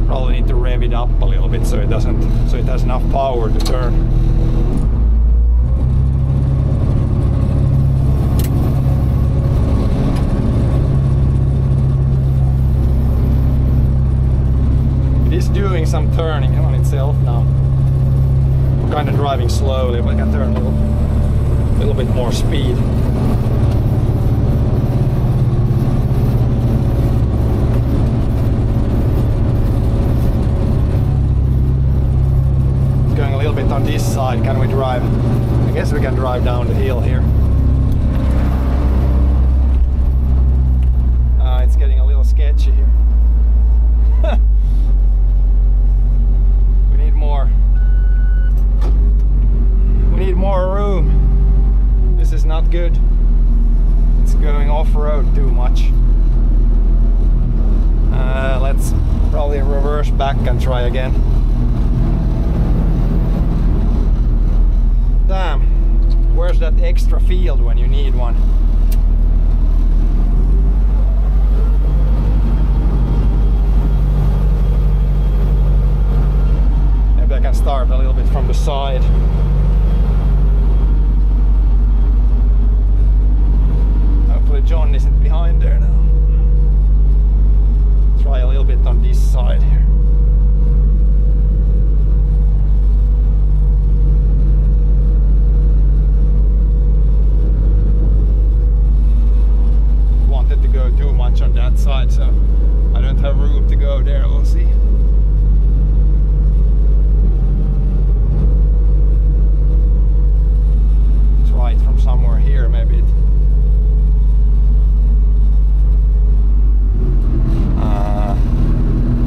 Probably need to rev it up a little bit so it has enough power to turn. It is doing some turning on itself now. I'm kind of driving slowly, but I can turn a little bit more speed. On this side, can we drive? I guess we can drive down the hill here. It's getting a little sketchy here. We need more. We need more room. This is not good. It's going off-road too much. Let's probably reverse back and try again. Damn, where's that extra field when you need one? Maybe I can start a little bit from the side. Hopefully John isn't behind there now. Try a little bit on this side here. To go too much on that side, so I don't have room to go there. We'll see. Try it from somewhere here, maybe it.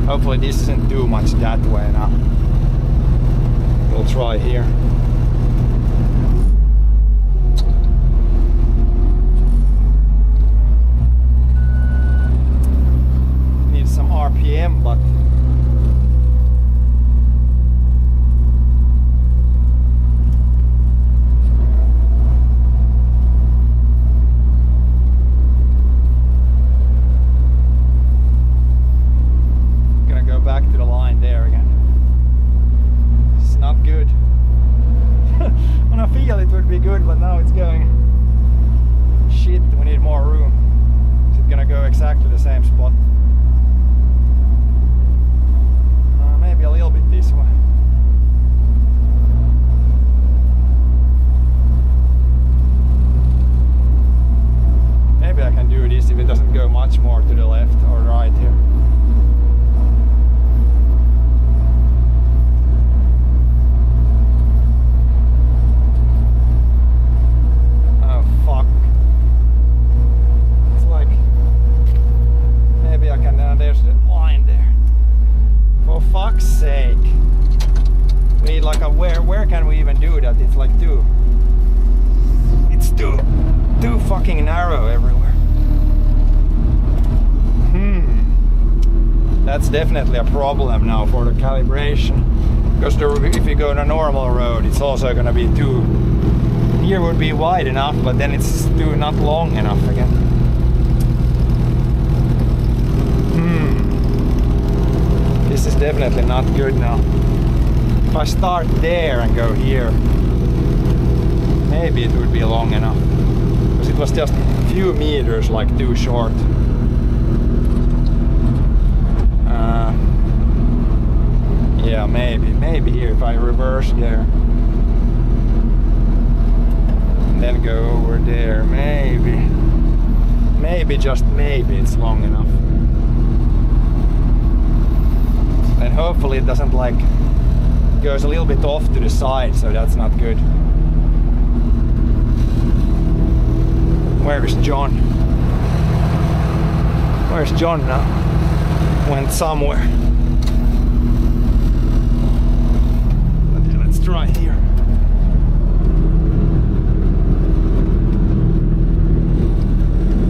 Hopefully this isn't too much that way now. We'll try here. Some RPM, but gonna go back to the line there again. It's not good. On a field it would be good, but now it's going shit. We need more room. Is it gonna go exactly the same spot? where can we even do that? It's like too fucking narrow everywhere. That's definitely a problem now for the calibration. Because if you go on a normal road, it's also gonna be too. Here would be wide enough, but then it's too not long enough again. This is definitely not good now. If I start there and go here, maybe it would be long enough. Because it was just a few meters like too short. Yeah, maybe here if I reverse there. And then go over there, maybe just maybe it's long enough. And hopefully it doesn't like goes a little bit off to the side, so that's not good. Where is John? Where's John now? Went somewhere. Okay, let's try here.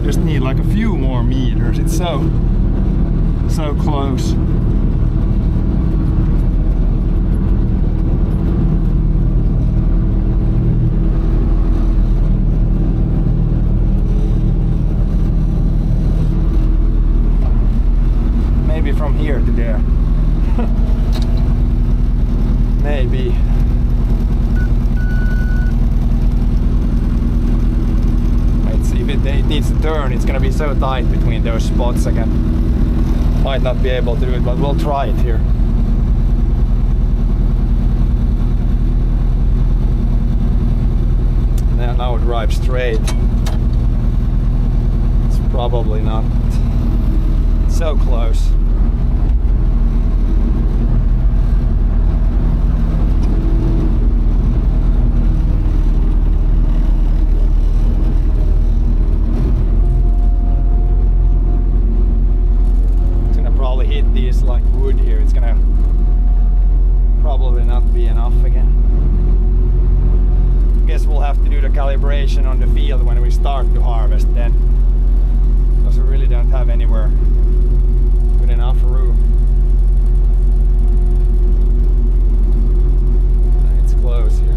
Just need like a few more meters. It's so close. Maybe from here to there. Maybe. If it needs to turn, it's gonna be so tight between those spots again. Might not be able to do it, but we'll try it here. Now drive straight. It's probably not so close. Hit these like wood here, it's gonna probably not be enough again. Guess we'll have to do the calibration on the field when we start to harvest then, because we really don't have anywhere with enough room. It's close here.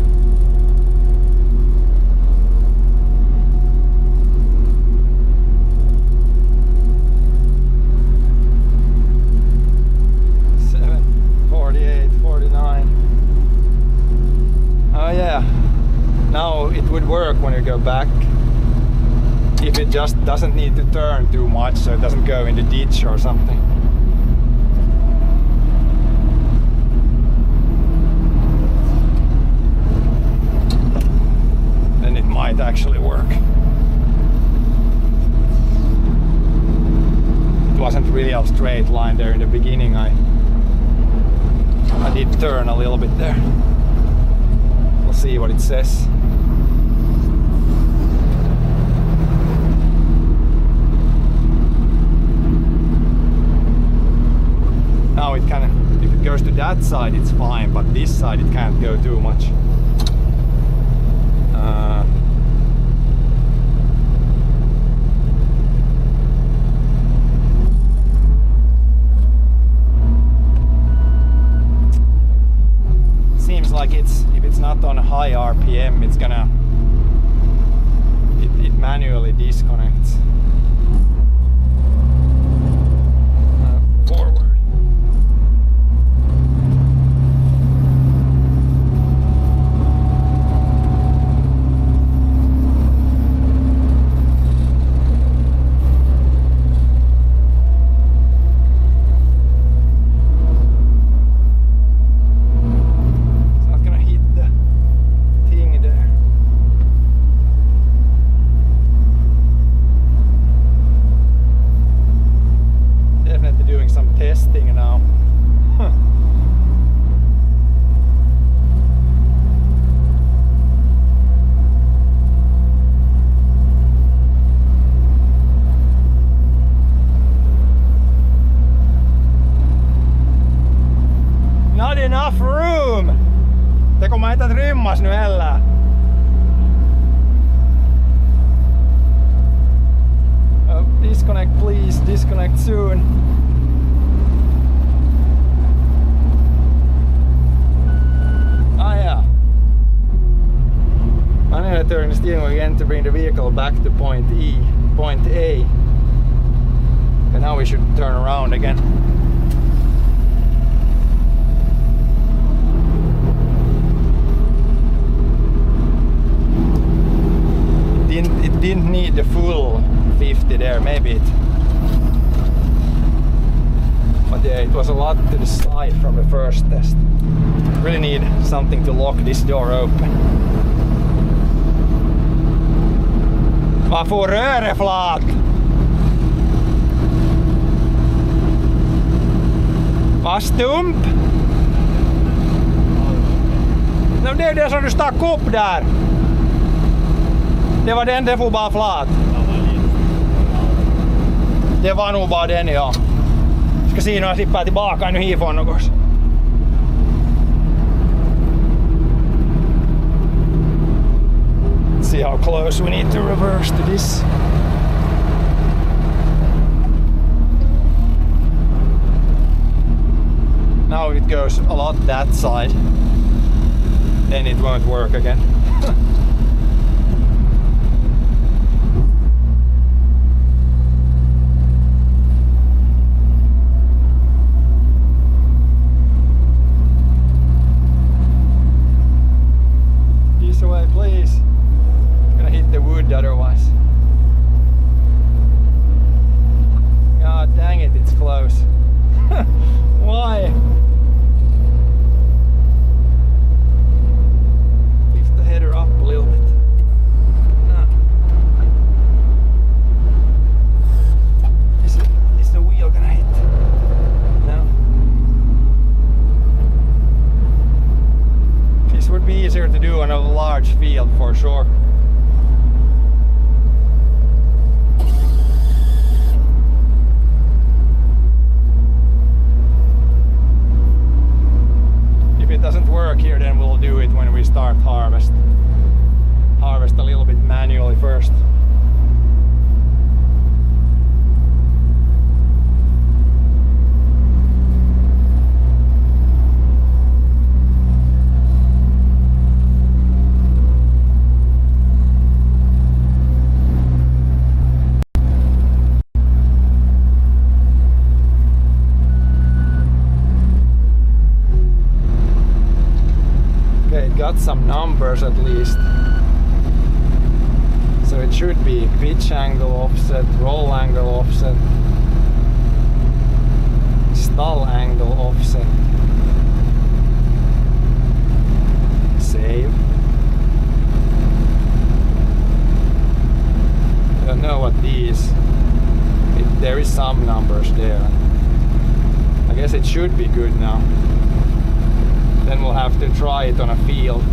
Oh yeah, now it would work when you go back if it just doesn't need to turn too much, so it doesn't go in the ditch or something. Then it might actually work. It wasn't really a straight line there in the beginning. I did turn a little bit there. We'll see what it says. Now it kind of, if it goes to that side it's fine, but this side it can't go too much. Like if it's not on a high RPM, it's gonna it manually disconnects. Forward. Testing now. Not enough room. Teko mä etät rymmas nyt ellää. Disconnect please, disconnect soon. Ah yeah. I'm gonna turn the steering wheel again to bring the vehicle back to point A. And now we should turn around again. It didn't need the full 50 there, maybe it. But yeah, it was a lot to the side from the first test. Really need something to lock this door open. Vad får röreflat? Vad stump? No, det är det som du stack upp där. Det var den får bara flat. Det var nog bara den, ja. Ska se när jag slipper tillbaka nu hifrån något. See how close we need to reverse to this. Now it goes a lot that side. Then it won't work again. This way, please. Gonna hit the wood otherwise. God dang it, it's close. Why? Lift the header up a little bit. No. Is the wheel gonna hit? No. This would be easier to do on a large field for sure. If it doesn't work here, then we'll do it when we start harvest. Harvest a little bit manually first. Got some numbers at least, so it should be pitch angle offset, roll angle offset, stall angle offset, save. I don't know what these, there is some numbers there. I guess it should be good now. Then we'll have to try it on a field,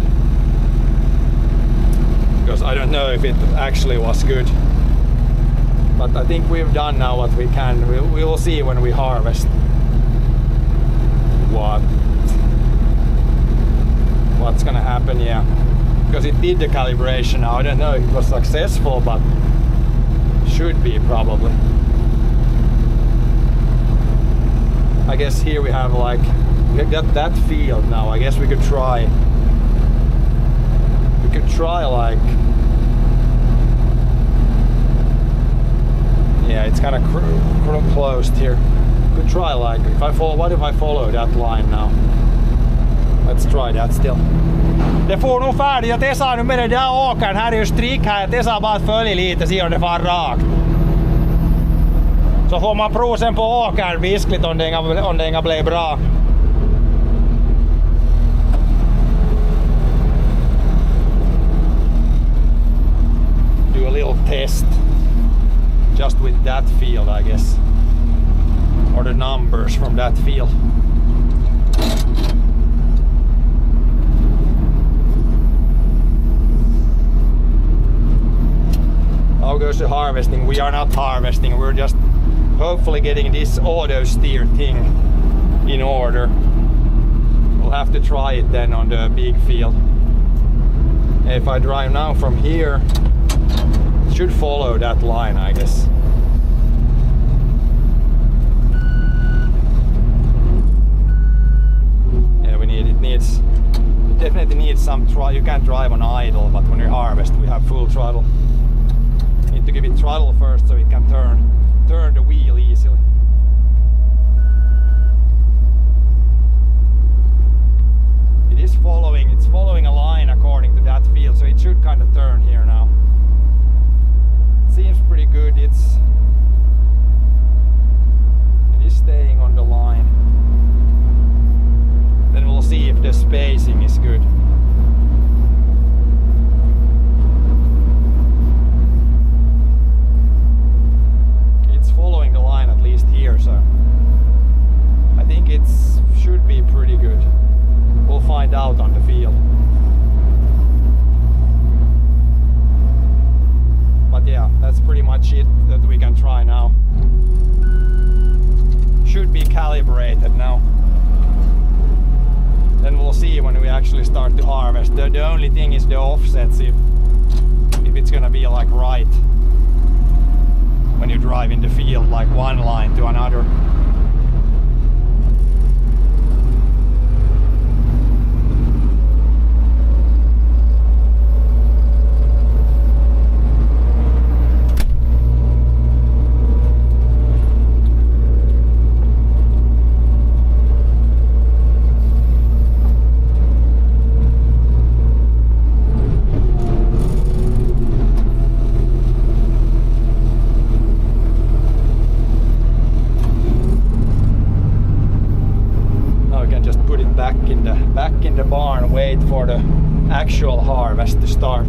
because I don't know if it actually was good. But I think we've done now what we can. We will see when we harvest what's gonna happen, yeah. Because it did the calibration now. I don't know if it was successful, but should be probably. I guess here we have like, we got that field now. I guess we could try. We could try like, yeah, it's kind of closed here. Could try like, if I follow, what if I follow that line now? Let's try that still. Det får nog färdigt och Tessa nu med det där åkern. Här är ju strick här. Tessa bara följer lite, ser om det far rakt. Så får man prova sen på åkern viskligt om det inga blir bra. Do a little test just with that field, I guess, or the numbers from that field. How goes the harvesting? We are not harvesting, we're just hopefully getting this auto steer thing in order. We'll have to try it then on the big field. If I drive now from here, it should follow that line, I guess. Yeah, it definitely needs some throttle. You can't drive on idle, but when you harvest, we have full throttle. Need to give it throttle first so it can turn the wheel easily. It's following a line according to that field, so it should kind of turn here now. Seems pretty good. It is staying on the line. Then we'll see if the spacing is good. It's following the line at least here, so I think it should be pretty good. We'll find out on the field. But yeah, that's pretty much it that we can try now. Should be calibrated now. Then we'll see when we actually start to harvest. The only thing is the offsets, if it's gonna be like right when you drive in the field, like one line to another. Back in the barn, wait for the actual harvest to start.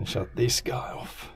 Shut this guy off.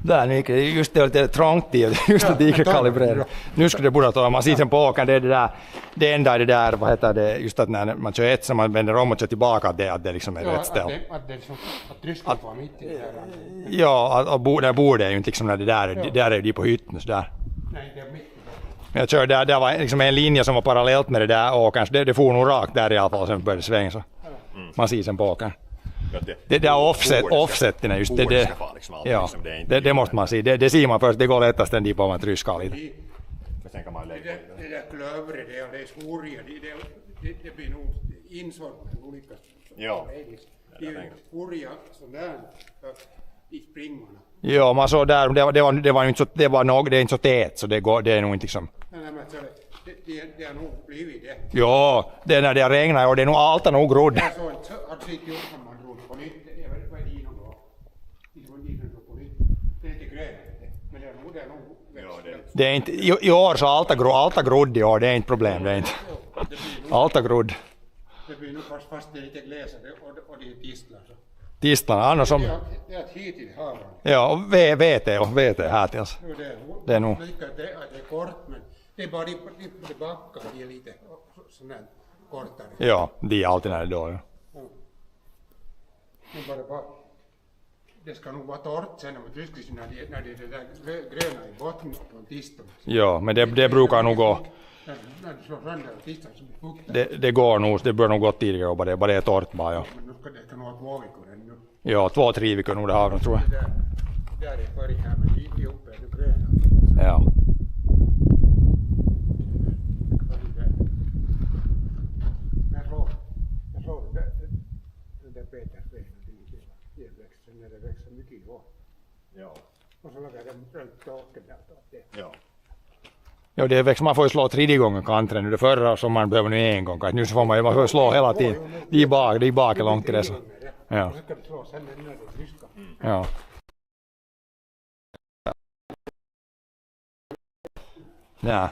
Där gick det, just det var lite trångt i, just att det gick att kalibrera. Nu skulle det borde ta, man ser sen på åkern, det enda är det där, vad heter det, just att när man kör ett så man vänder om och kör tillbaka, att det liksom är rätt ställ. Att tryska på mitt i det där. Ja, där borde är ju inte liksom när det där är ju på hytten så där. Nej, det är mitt. Jag kör där var liksom en linje som var parallellt med det där åkern, så det får nog rakt där i alla fall, sen började det svänga så. Man ser sen på åkern. Det där offseten är just det. Ja, det måste man se. Det ser man först. Det går lättast än på man tryskar lite. Det där klövret, det är skorja, det blir nog insorten olika. Ja. Det är skorja sådär i springorna. Ja, man såg där, det var inte så, det är inte så tät så det är nog inte liksom. Nej, men det har nog blivit det. Ja, det när det regnar och det är nog allt nog grodd. Jag såg att sitta upp som man grodd på nytt. Det var det någon gång. Det var på nytt. Det är inte grönt, men det är nog Det är inte, i år så allt har grodd i år, det är inte problem. Det är inte. Allt har grodd. Det blir nu fast det är lite glesare och det är tistlar. Tistlarna, annars som... Det är ett hit i haven. Ja, och VT här till oss. Det är nog. Det är kort, men det är bara de backar, de är lite sån här kortare. Ja, de är alltid när det är då. Ja. Det ska nog vara torrt sen om tyskis när det är det där gröna i botten på tistorna. Ja, men det brukar nog gå. När du slår sönder tistan så blir fuktat. Det går nog, det bör nog gå tidigare och bara det är torrt bara. Ja, Men nu ska det kan nog vara 2 veckor ännu. ja 2-3 veckor nog det har de, tror jag. Där är färg här, men de uppe är det gröna. Ja. Men jag slår den där Petersvägen, det växer när det växer mycket i år. Ja. Och så lägger den runt taket där. Ja. Ja, det växer, man får ju slå 3 gånger kanten nu. Det förra sommaren behöver nu 1 gång. Nu så får man ju slå hela tiden. De är bak är långt till det så. Ja. Och så ska du slå sen när det är tyska. Ja. Ja.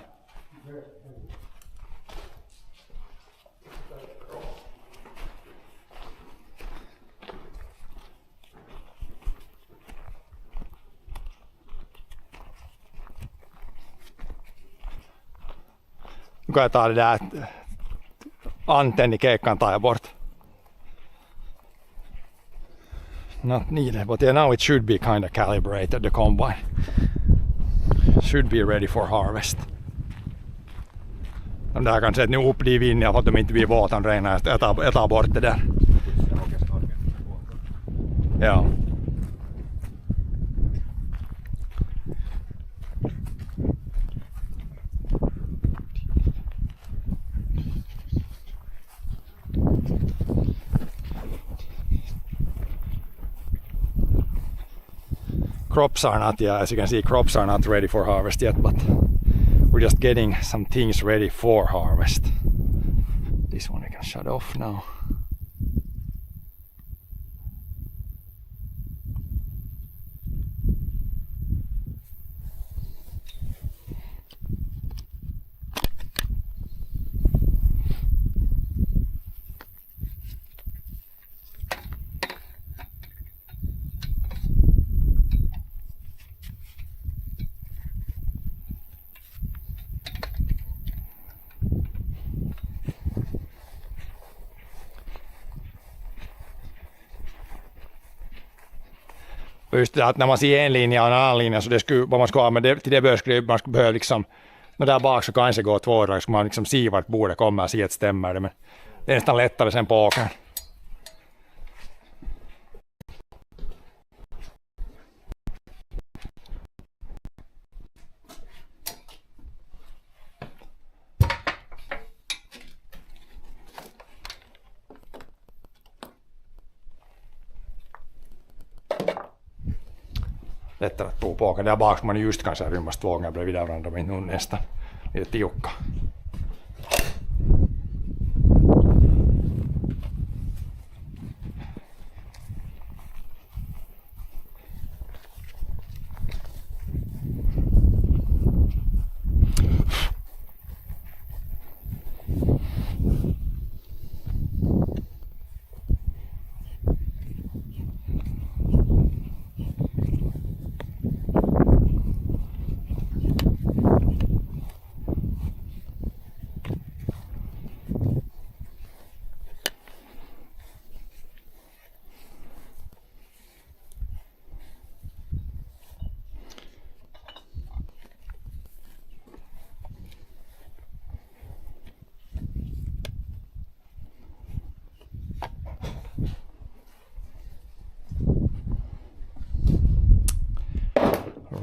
Nu kan jag ta det där antennikekkan tar jag bort. Not needed, but yeah, now it should be kind of calibrated, the combine. Should be ready for harvest. De där kan sätta nu upp de vinniga för att de inte blir våtan rena. Jag tar bort det där. Ja. Crops are not, yeah, as you can see, crops are not ready for harvest yet, but we're just getting some things ready for harvest. This one I can shut off now. Just det att när man ser en linje och en annan linje så det skulle, vad man ska ha, men det, till det man skulle behöva liksom, men där bak så kanske går 2 drag så man liksom ser vart bordet kommer och ser att stämmer det, men det är nästan lättare sen på åkern. Lättare att prova på åka. Där bak man just kanske rymmas 2 gånger bredvid varandra, men nu nästan lite tiukka.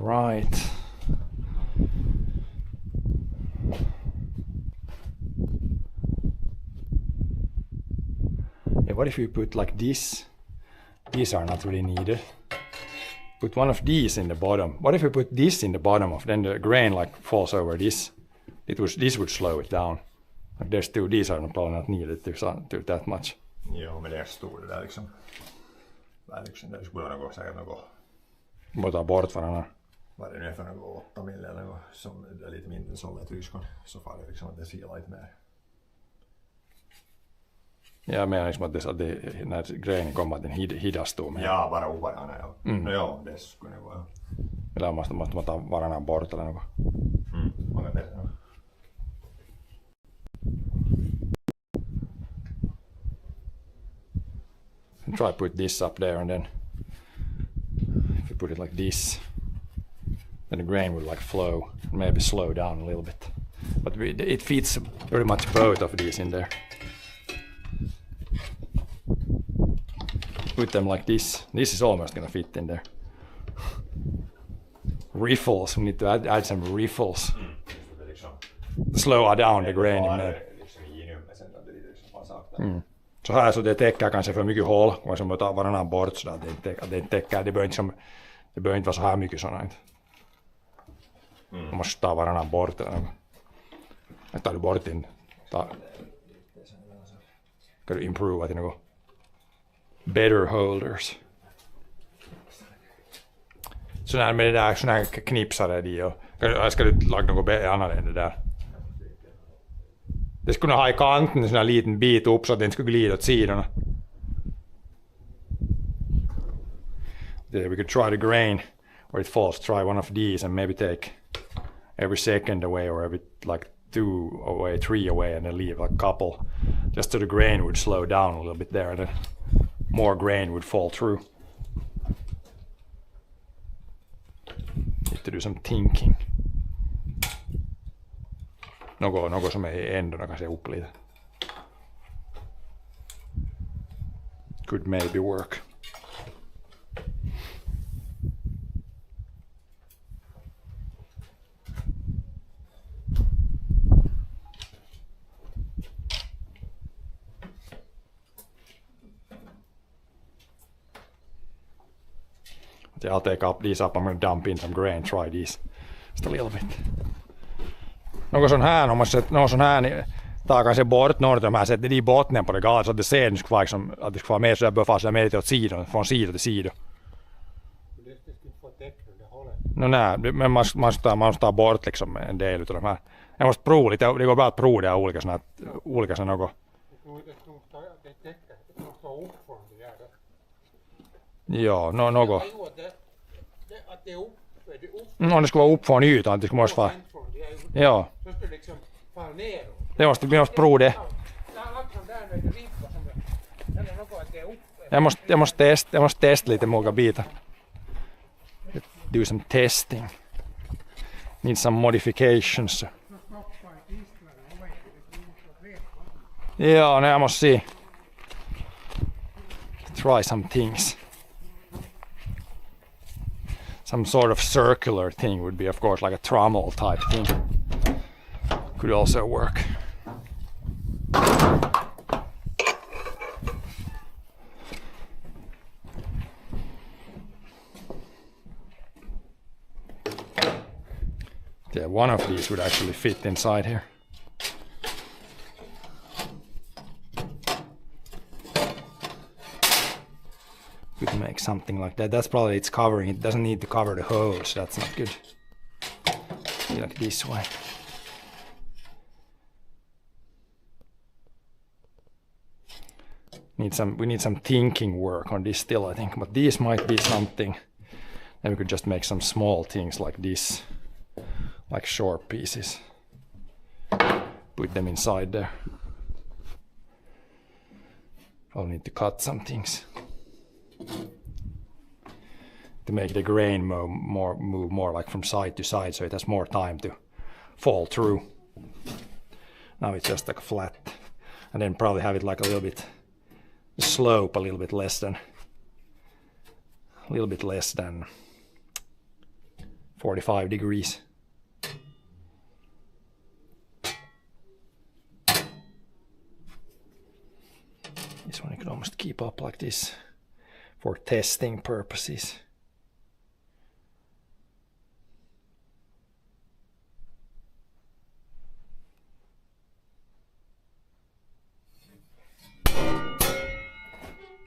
Right. Yeah, what if we put like this? These are not really needed. Put one of these in the bottom. What if we put this in the bottom of, then the grain like falls over this? This would slow it down. Like there's two, these are probably not needed to that much. Joo, men det stod det där liksom. Väliksän, det skulle vara säkert något. Bara ta bort varandra. vad det nu är för något 8 mil eller något som är lite mindre än solletryskon, så får det liksom att det silar lite mer. Jag menar liksom att när grejen kommer att den hidastuu med. Ja, bara ovarannan, ja. No joo, det skulle det vara. Eller måste man ta varannan bort eller något. Många bättre nog. Try put this up there and then if you put it like this, then the grain will like flow, maybe slow down a little bit. But it fits pretty much both of these in there. Put them like this. This is almost gonna fit in there. Riffles, we need to add some riffles. Slow down the grain in there. Så här så det täcker kanske för mycket hål, om man tar varannan bort så att det täcker, det behöver inte vara så här mycket sådana. Man måste ta varannan bort eller något. Tar du bort din, kan du improva till något better holders. Sådär här med det där, sådana här knipsare de och ska du laga något annat än det där. Det skulle ha i kanten en sån här liten bit upp så att den skulle glida åt sidorna. We could try the grain where it falls. Try one of these and maybe take every second away or every like 2 away, 3 away and then leave like a couple. Just so the grain would slow down a little bit there and then more grain would fall through. Need to do some thinking. Något som är i ändorna kan se upp lite. Could maybe work. I'll take up these up. I'm going to dump in some grain, try these just a little bit. Någon sån här, niin tar kanske bort några av de här, sätter de i botten på det galet så att det ser att det ska vara mer så jag behöver fast mer åt sidan, från sida till sida. No nej, men man måste ta bort liksom en del av de här. Jag måste prova lite, det går bra att prova det olika såna något. Ja, något. Det ska vara upp från ytan, det ska vara. Ja. Vi måste prova det. Jag måste testa lite många bitar. Do some testing. Need some modifications. Ja, jag måste se. Try some things. Some sort of circular thing would be, of course, like a trommel type thing. Could also work. Yeah, one of these would actually fit inside here. Could make something like that. That's probably it's covering. It doesn't need to cover the hole, so that's not good. Like this way. We need some thinking work on this still, I think. But these might be something. Then we could just make some small things like this, like short pieces. Put them inside there. I'll need to cut some things to make the grain move more like from side to side, so it has more time to fall through. Now it's just like flat, and then probably have it like a little bit slope, a little bit less than 45 degrees. This one you could almost keep up like this for testing purposes.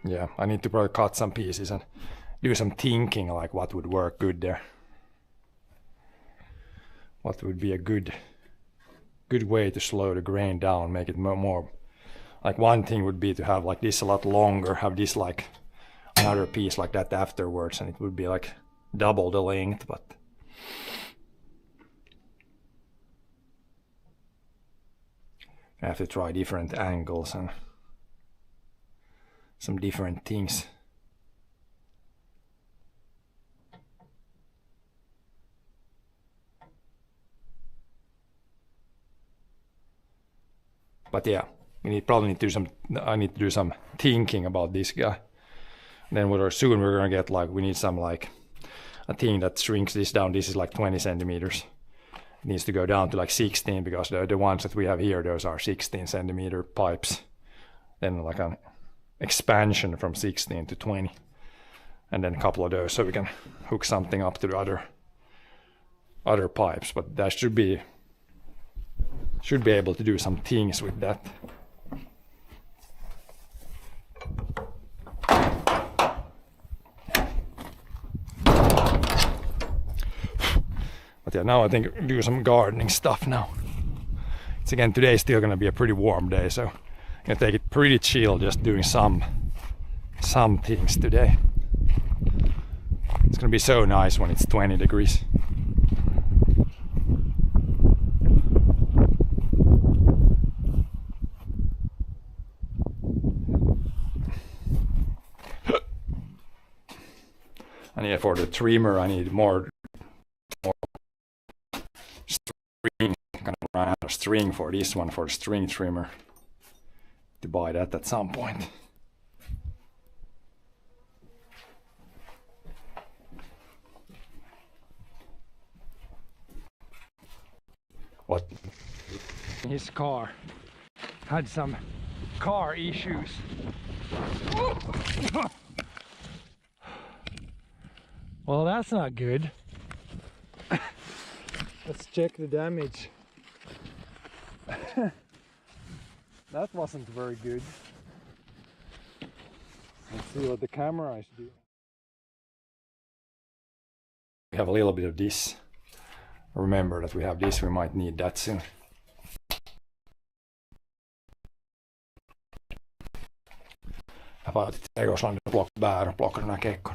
Yeah, I need to probably cut some pieces and do some thinking like what would work good there. what would be a good way to slow the grain down, make it more like one thing would be to have like this a lot longer, have this like another piece like that afterwards, and it would be like double the length, but I have to try different angles and some different things. But yeah, probably need to do some. I need to do some thinking about this guy. Then soon we're gonna get like, we need some like a thing that shrinks this down. This is like 20 centimeters. It needs to go down to like 16 because the ones that we have here, those are 16 centimeter pipes. Then like an expansion from 16 to 20, and then a couple of those so we can hook something up to the other pipes. But that should be able to do some things with that. But yeah, now I think do some gardening stuff now. It's again, today is still gonna be a pretty warm day, so I'm gonna take it pretty chill, just doing some things today. It's gonna be so nice when it's 20 degrees. And for the trimmer, I need more string. I'm gonna run out of string for this one, for the string trimmer. To buy that at some point. What? His car had some car issues. Well, that's not good. Let's check the damage. That wasn't very good. Let's see what the camera is doing. We have a little bit of this. Remember that we have this, we might need that soon. Jag bara till trädgårdslandet och plockade bär och plockade den här kekkon.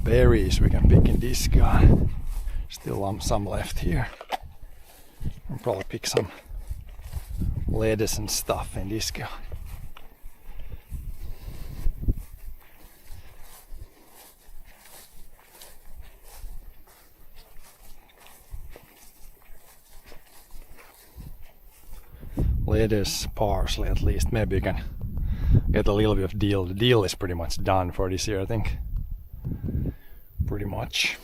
Berries we can pick in this guy. Still some left here. I'll probably pick some lettuce and stuff in this guy. Lettuce, parsley at least. Maybe you can get a little bit of dill. The dill is pretty much done for this year, I think. Pretty much.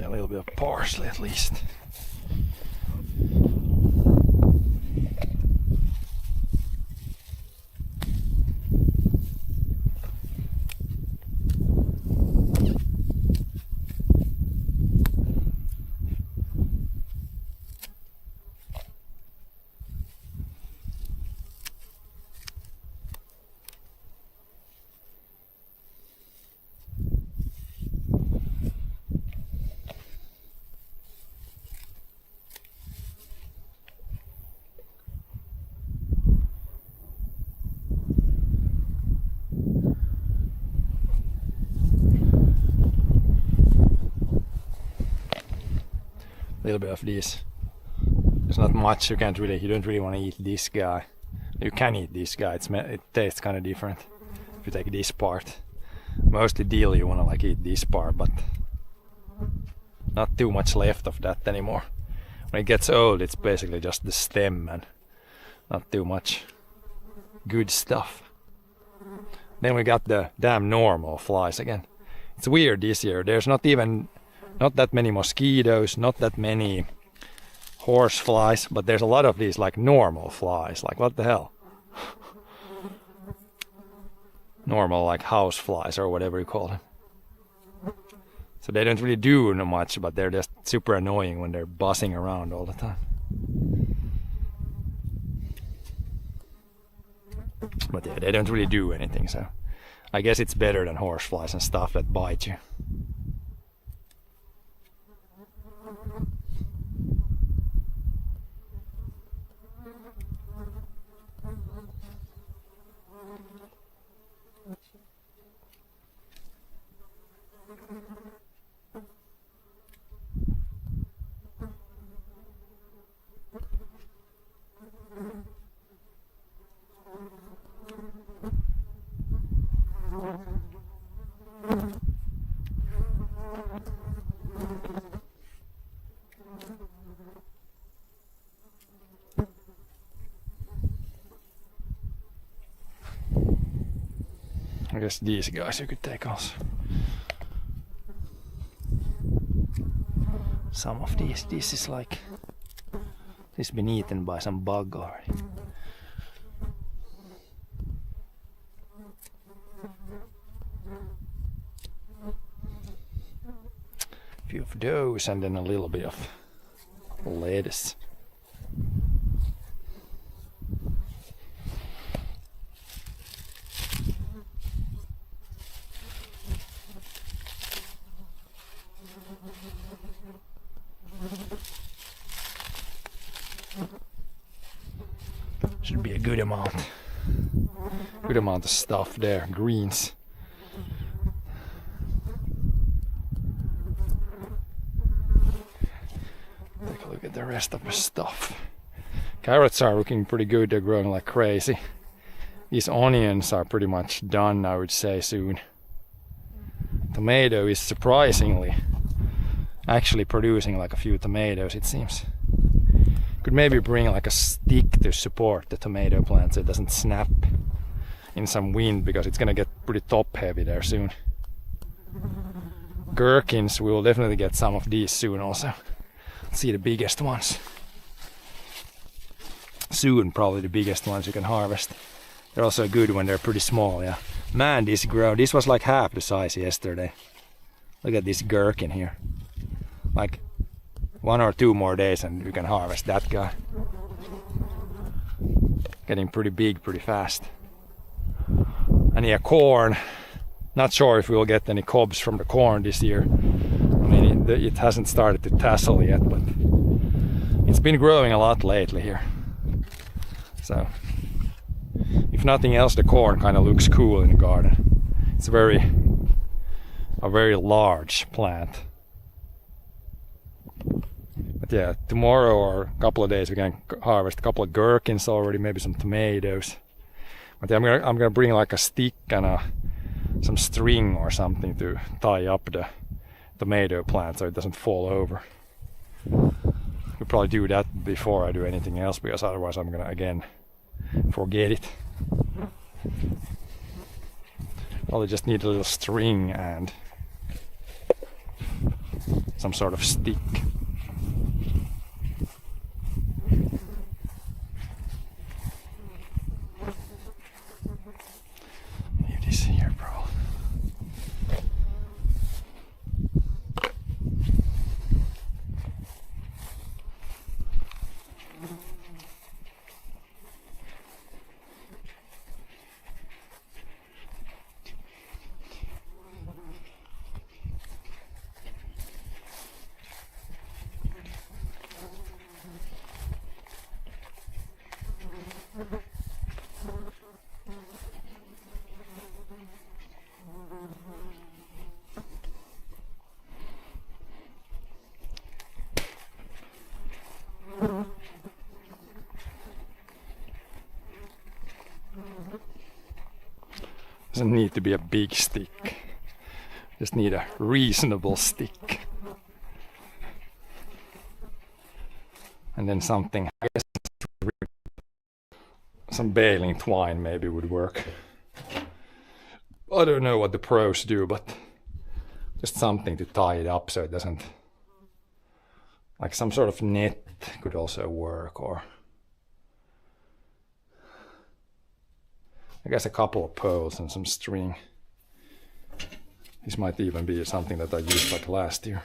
Yeah, a little bit of parsley at least. A little bit of this. There's not much you don't really want to eat this guy. You can eat this guy, it tastes kind of different if you take this part. Mostly deal you want to like eat this part, but not too much left of that anymore. When it gets old, it's basically just the stem and not too much good stuff. Then we got the damn normal flies again. It's weird this year. There's not that many mosquitoes, not that many horse flies, but there's a lot of these like normal flies. Like what the hell? Normal like house flies or whatever you call them. So they don't really do much, but they're just super annoying when they're buzzing around all the time. But yeah, they don't really do anything, so I guess it's better than horse flies and stuff that bite you. I guess these guys you could take also. Some of these, this is like, this has been eaten by some bug already. A few of those and then a little bit of lettuce. Should be a good amount of stuff there, greens. Take a look at the rest of the stuff. Carrots are looking pretty good, they're growing like crazy. These onions are pretty much done, I would say, soon. Tomato is surprisingly actually producing like a few tomatoes, it seems. Could maybe bring like a stick to support the tomato plant so it doesn't snap in some wind, because it's gonna get pretty top heavy there soon. Gherkins, we will definitely get some of these soon also. Let's see the biggest ones. Soon probably the biggest ones you can harvest. They're also good when they're pretty small, yeah. Man, this grown, this was like half the size yesterday. Look at this gherkin here. Like 1 or 2 more days and you can harvest that guy. Getting pretty big pretty fast. And yeah, corn. Not sure if we'll get any cobs from the corn this year. I mean, it hasn't started to tassel yet, but it's been growing a lot lately here. So, if nothing else, the corn kind of looks cool in the garden. It's a very large plant. But yeah, tomorrow or a couple of days we can harvest a couple of gherkins already, maybe some tomatoes. But yeah, I'm gonna bring like a stick and some string or something to tie up the tomato plant so it doesn't fall over. I'll probably do that before I do anything else, because otherwise I'm gonna again forget it. Probably just need a little string and some sort of stick. Leave this here, bro. Doesn't need to be a big stick. Just need a reasonable stick. And then something, I guess some baling twine maybe would work. I don't know what the pros do, but just something to tie it up so it doesn't, like some sort of net could also work, or I guess a couple of poles and some string. This might even be something that I used like last year.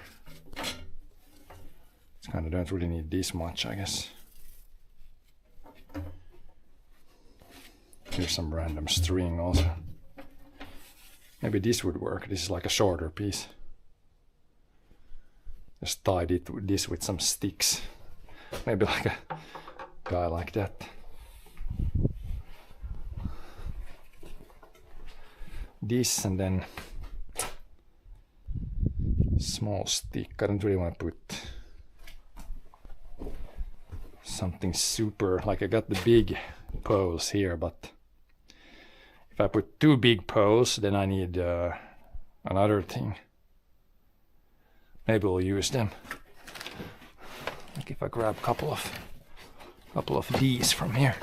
It's kind of don't really need this much, I guess. Here's some random string also. Maybe this would work. This is like a shorter piece. Just tied it with this with some sticks. Maybe like a guy like that. This and then small stick. I don't really want to put something super, like I got the big poles here, but if I put two big poles, then I need another thing. Maybe we'll use them. Like if I grab a couple of these from here.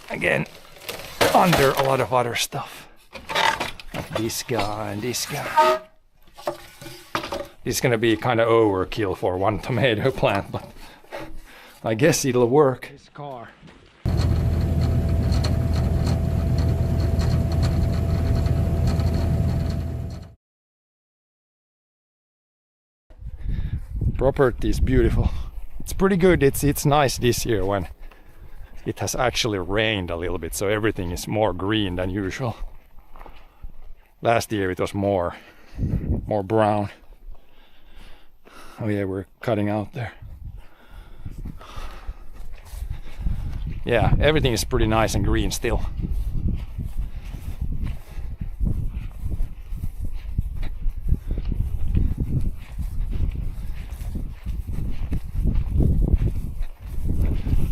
Again, under a lot of other stuff. Like this guy and this guy. This is gonna be kind of overkill for one tomato plant, but I guess it'll work. This car. Property is beautiful. It's pretty good. It's nice this year when it has actually rained a little bit, so everything is more green than usual. Last year it was more brown. Oh yeah, we're cutting out there. Yeah, everything is pretty nice and green still.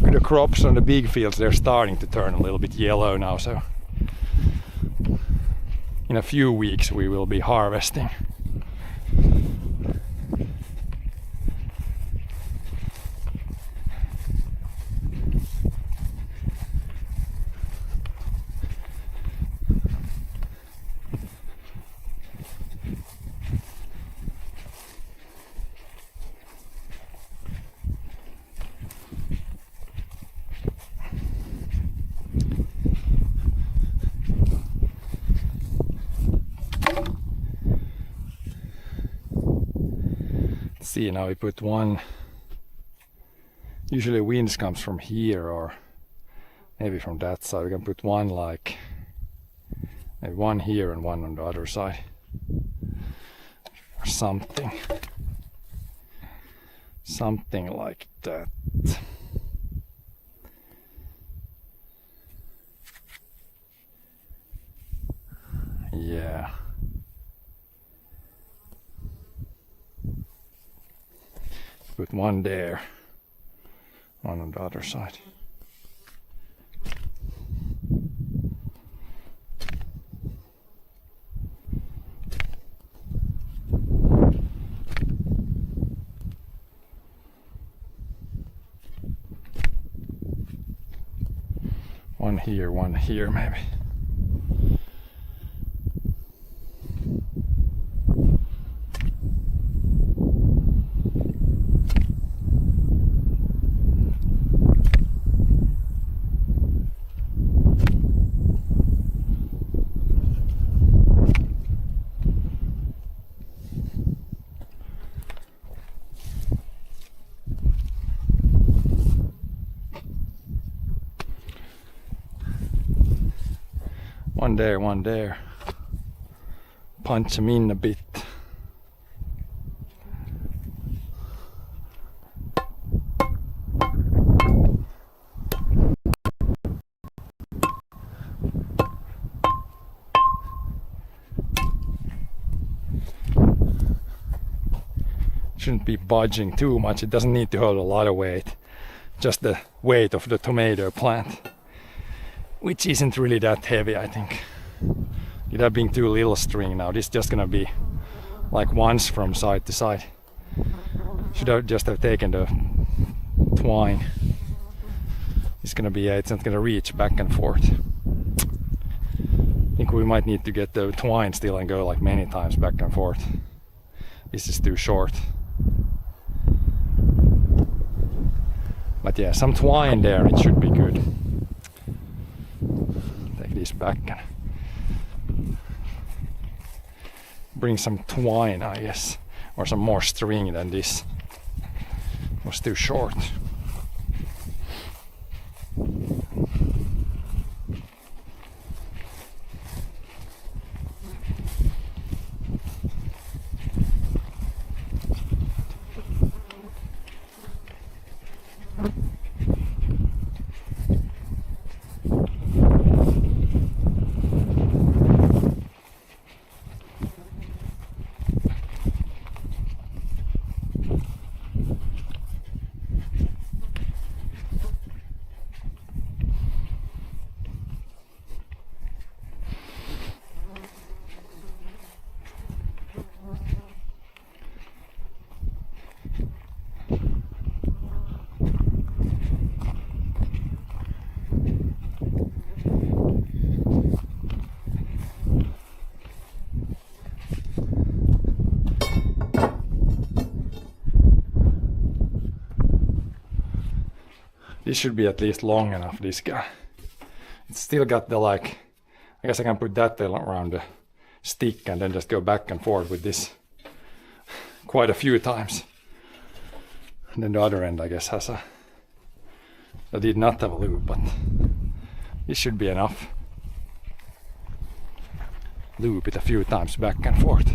The crops on the big fields, they're starting to turn a little bit yellow now, so in a few weeks we will be harvesting. See, now we put one. Usually winds comes from here or maybe from that side. We can put one like maybe one here and one on the other side or something like that. Yeah. Put one there, one on the other side. One here maybe. there, one there. Punch them in a bit. Shouldn't be budging too much. It doesn't need to hold a lot of weight. Just the weight of the tomato plant, which isn't really that heavy, I think. It have been too little string now. This is just gonna be like once from side to side. Should have just have taken the twine. It's gonna be, it's not gonna reach back and forth. I think we might need to get the twine still and go like many times back and forth. This is too short. But yeah, some twine there, it should be good. Take this back and bring some twine, I guess, or some more string than this. It was too short. This should be at least long enough, this guy. It's still got the like, I guess I can put that around the stick and then just go back and forth with this quite a few times. And then the other end, I guess, has a, I did not have a loop, but this should be enough. Loop it a few times back and forth.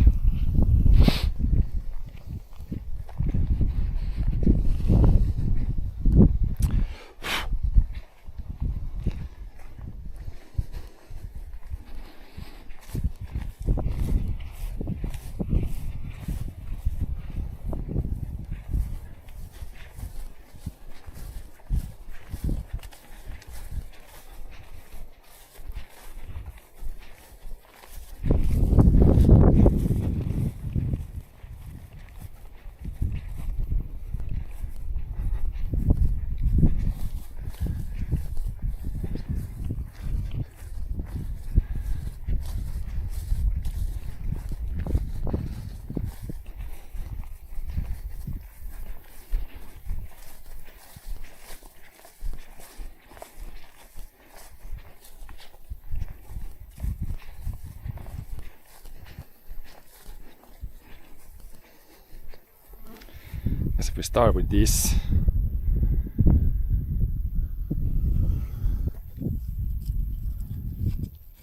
If we start with this,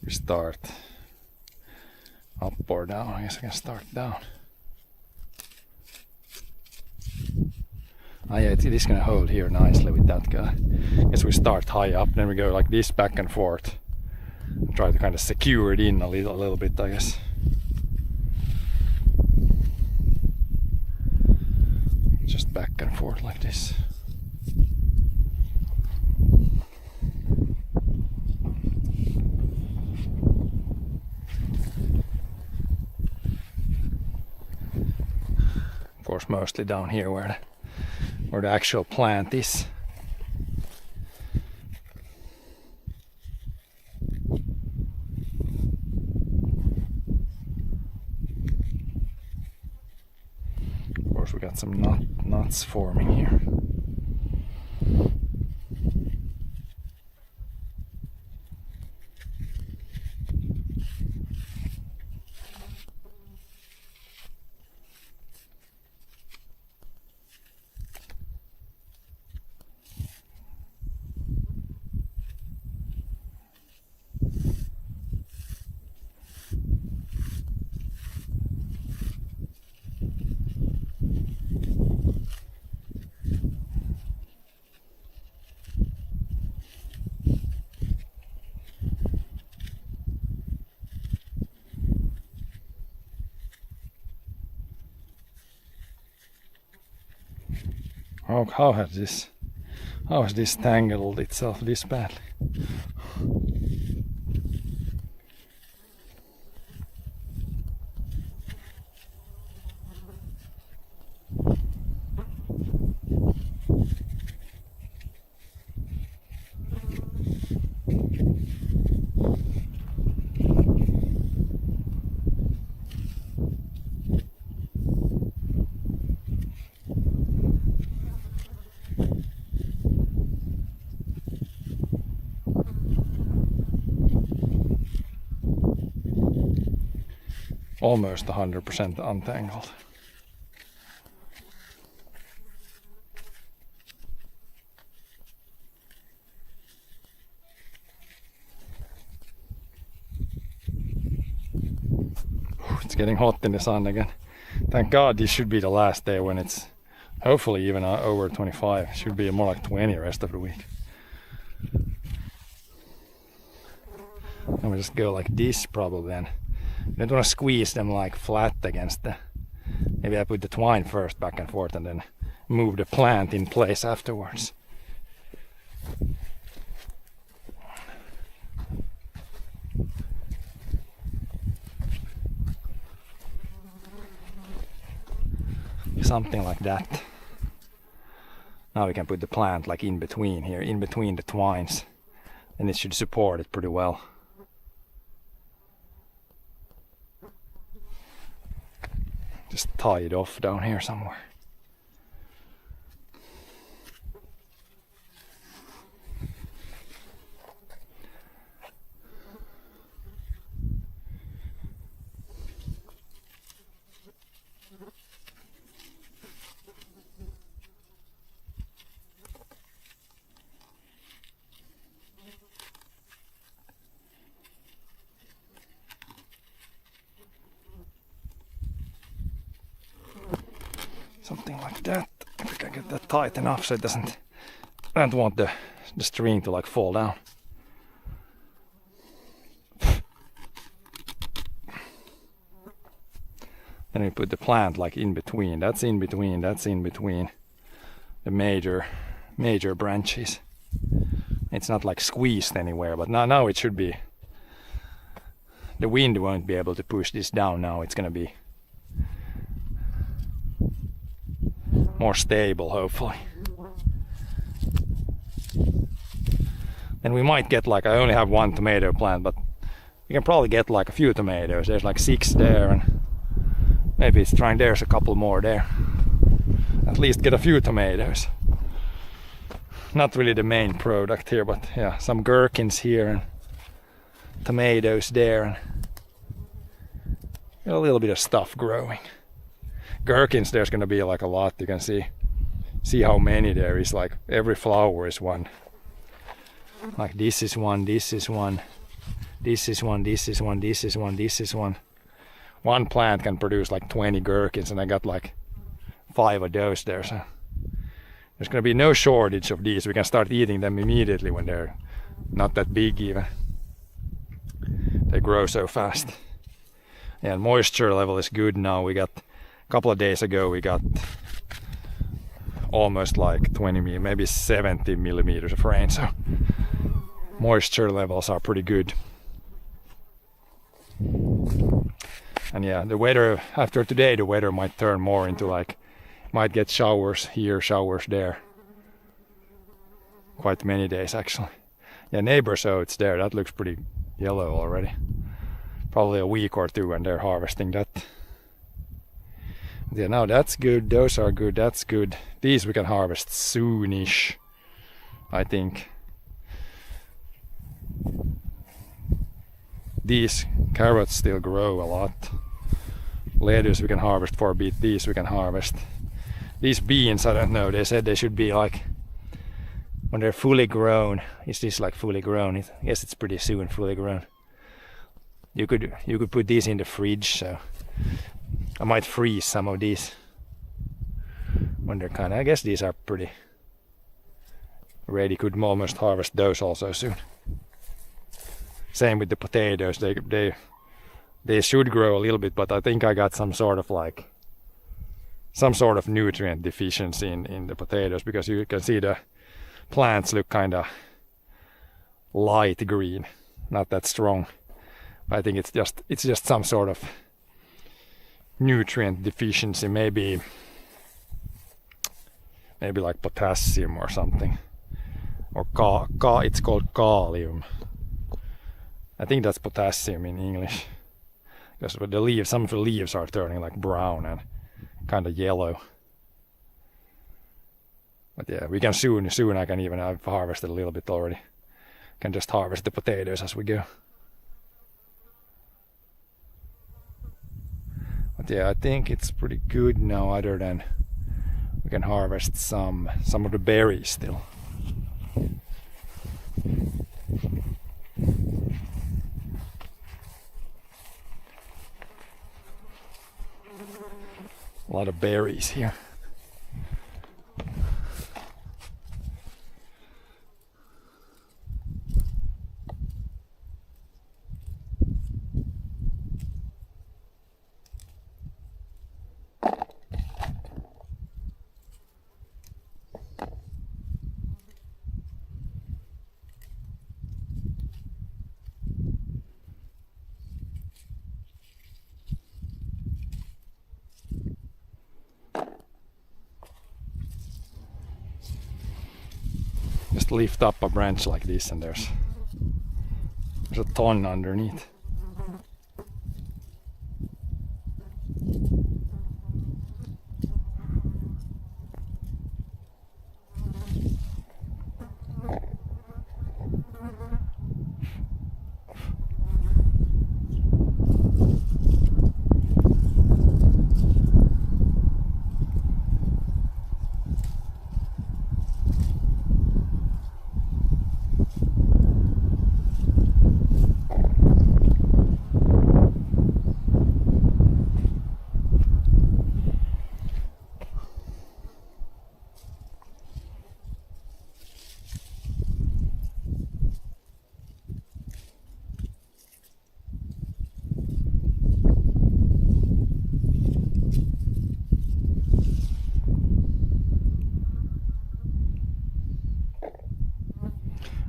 we start up or down. I guess I can start down. Ah yeah, it is gonna hold here nicely with that guy. I guess we start high up, then we go like this back and forth and try to kind of secure it in a little bit, I guess. Just back and forth like this. Of course, mostly down here where the actual plant is. Of course, we got some nuts forming here. How has this tangled itself this badly? Almost 100% untangled. It's getting hot in the sun again. Thank God this should be the last day when it's hopefully even over 25. It should be more like 20 the rest of the week. And we just go like this probably then. I don't want to squeeze them like flat against the... Maybe I put the twine first back and forth and then move the plant in place afterwards. Something like that. Now we can put the plant like in between here, in between the twines. And it should support it pretty well. Just tie it off down here somewhere. Something like that. If we can get that tight enough so it doesn't... I don't want the string to like fall down. Then we put the plant like in between. That's in between. That's in between the major branches. It's not like squeezed anywhere, but now it should be. The wind won't be able to push this down now. It's gonna be more stable, hopefully. And we might get like, I only have one tomato plant, but we can probably get like a few tomatoes. There's like 6 there, and maybe it's trying, there's a couple more there. At least get a few tomatoes. Not really the main product here, but yeah, some gherkins here and tomatoes there, and a little bit of stuff growing. Gherkins, there's gonna be like a lot. You can see how many there is. Like every flower is one. Like this is one, this is one, this is one, this is one, this is one, this is one. One plant can produce like 20 gherkins, and I got like 5 of those there. So there's gonna be no shortage of these. We can start eating them immediately when they're not that big even. They grow so fast. Yeah, and moisture level is good now. We got a couple of days ago we got almost like 20, maybe 70 millimeters of rain, so moisture levels are pretty good. And yeah, the weather after today, the weather might turn more into like, might get showers here, showers there. Quite many days actually. Yeah, neighbors oats there, that looks pretty yellow already. Probably a week or two and they're harvesting that. Yeah, now that's good, those are good, that's good. These we can harvest soonish, I think. These carrots still grow a lot. Lettuce we can harvest for a bit, these we can harvest. These beans, I don't know, they said they should be like, when they're fully grown. Is this like fully grown? I guess it's pretty soon fully grown. You could put these in the fridge, so I might freeze some of these when they're kind of, I guess these are pretty ready. Could almost harvest those also soon. Same with the potatoes. They should grow a little bit, but I think I got some sort of like some sort of nutrient deficiency in the potatoes, because you can see the plants look kind of light green, not that strong. I think it's just some sort of nutrient deficiency, maybe like potassium or something, or it's called kalium. I think that's potassium in English, because the leaves, some of the leaves are turning like brown and kind of yellow. But yeah, we can soon I can even have harvested a little bit already. Can just harvest the potatoes as we go. But yeah, I think it's pretty good now, other than we can harvest some of the berries still. A lot of berries here. Just lift up a branch like this and there's a ton underneath.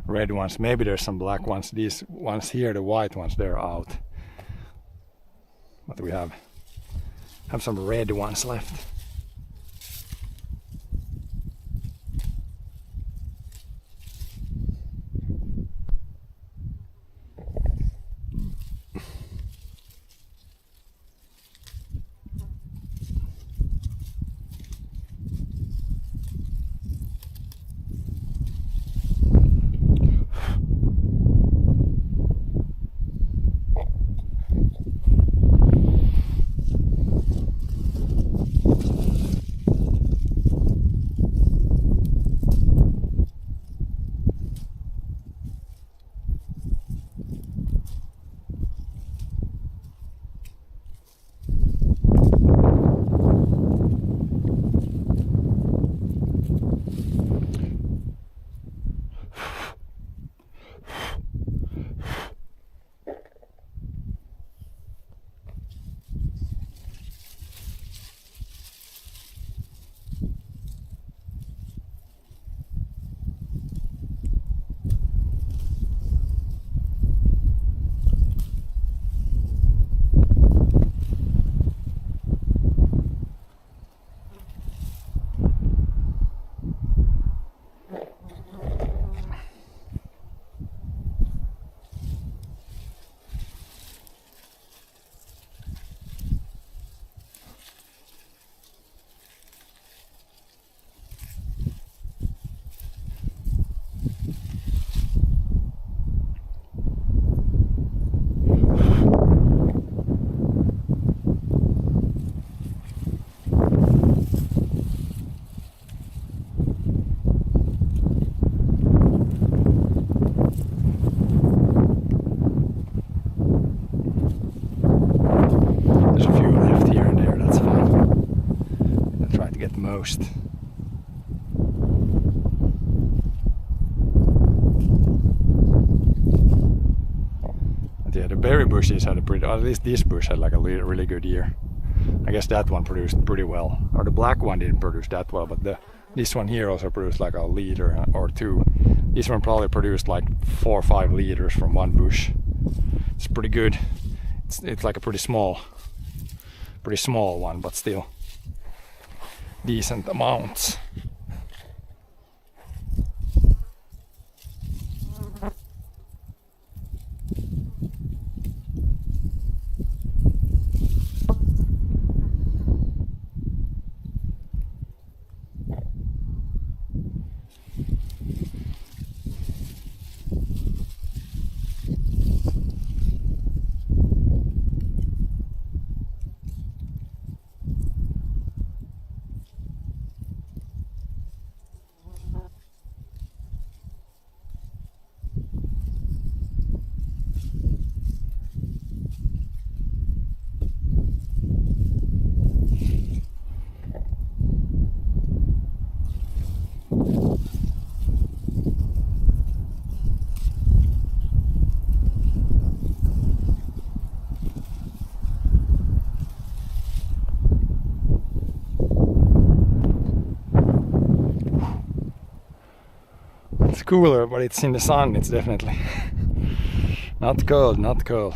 Red ones, maybe there's some black ones. These ones here, the white ones, they're out. But we have some red ones left. Most. But yeah, the berry bushes had a pretty, at least this bush had like a really good year. I guess that one produced pretty well. Or the black one didn't produce that well, but this one here also produced like a liter or two. This one probably produced like 4 or 5 liters from one bush. It's pretty good. It's like a pretty small one, but still decent amounts. It's cooler, but it's in the sun. It's definitely not cold, not cold.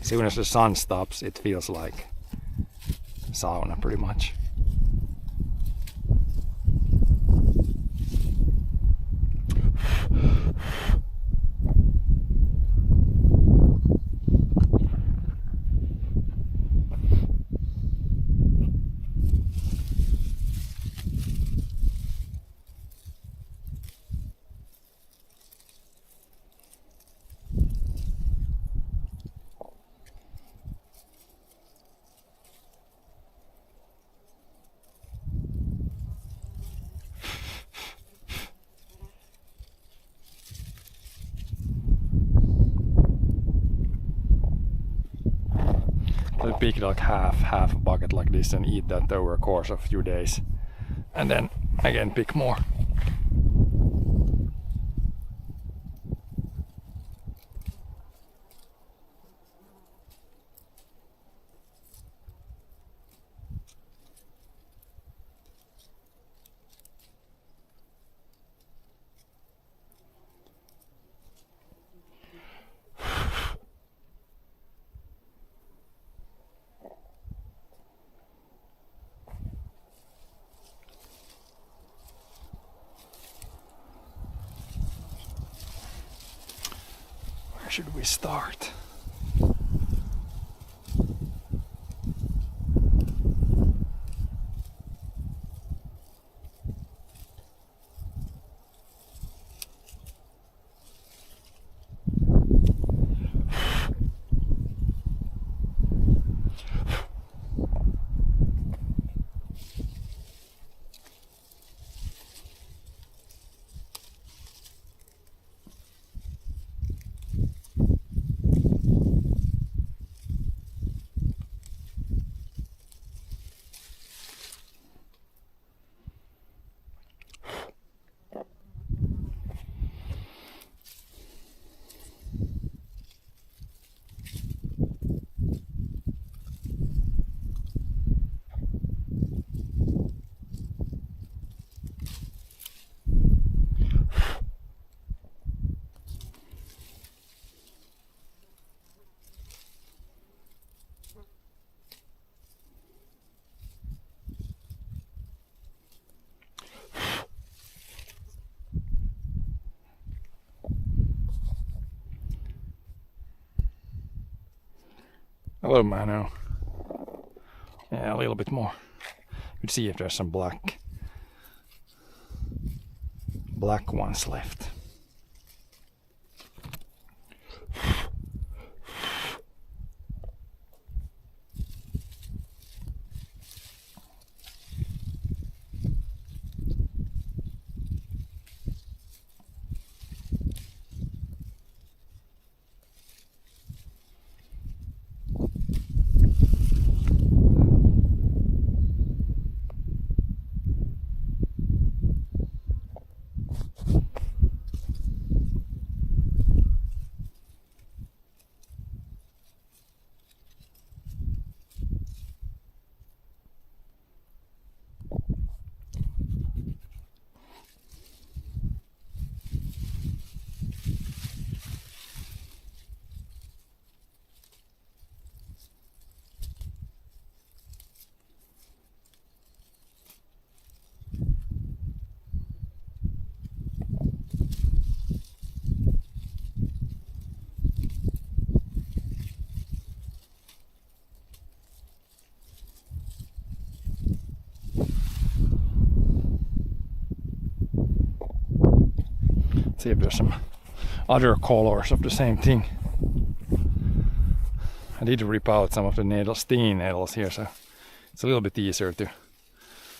As soon as the sun stops, it feels like sauna pretty much. So pick like half a bucket like this and eat that over a course of a few days, and then again pick more. Where should we start? A little Mano. Yeah, a little bit more. You can see if there's some black ones left. See if there's some other colors of the same thing. I did rip out some of the needles, stinging needles here, so it's a little bit easier to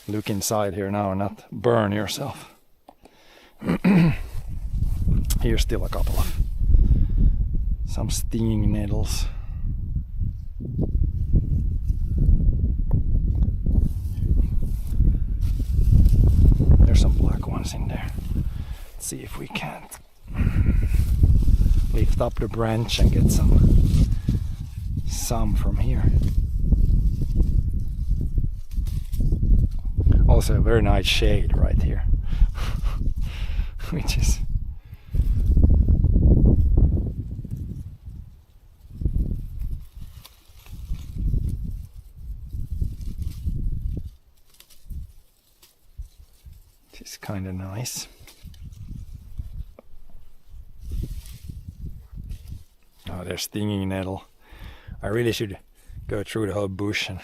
look inside here now and not burn yourself. Here's still a couple of some stinging needles. There's some black ones in there. Let's see if we can't lift up the branch and get some from here. Also a very nice shade right here. Which is kind of nice. Oh, there's stinging nettle. I really should go through the whole bush and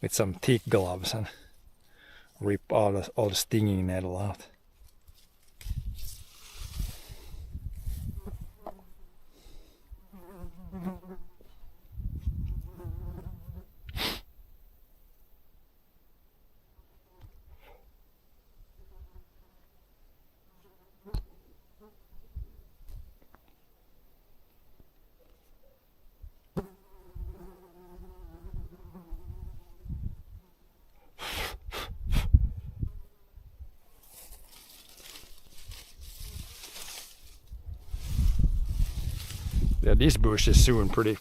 with some thick gloves and rip all the stinging nettle out. Yeah, this bush is soon pretty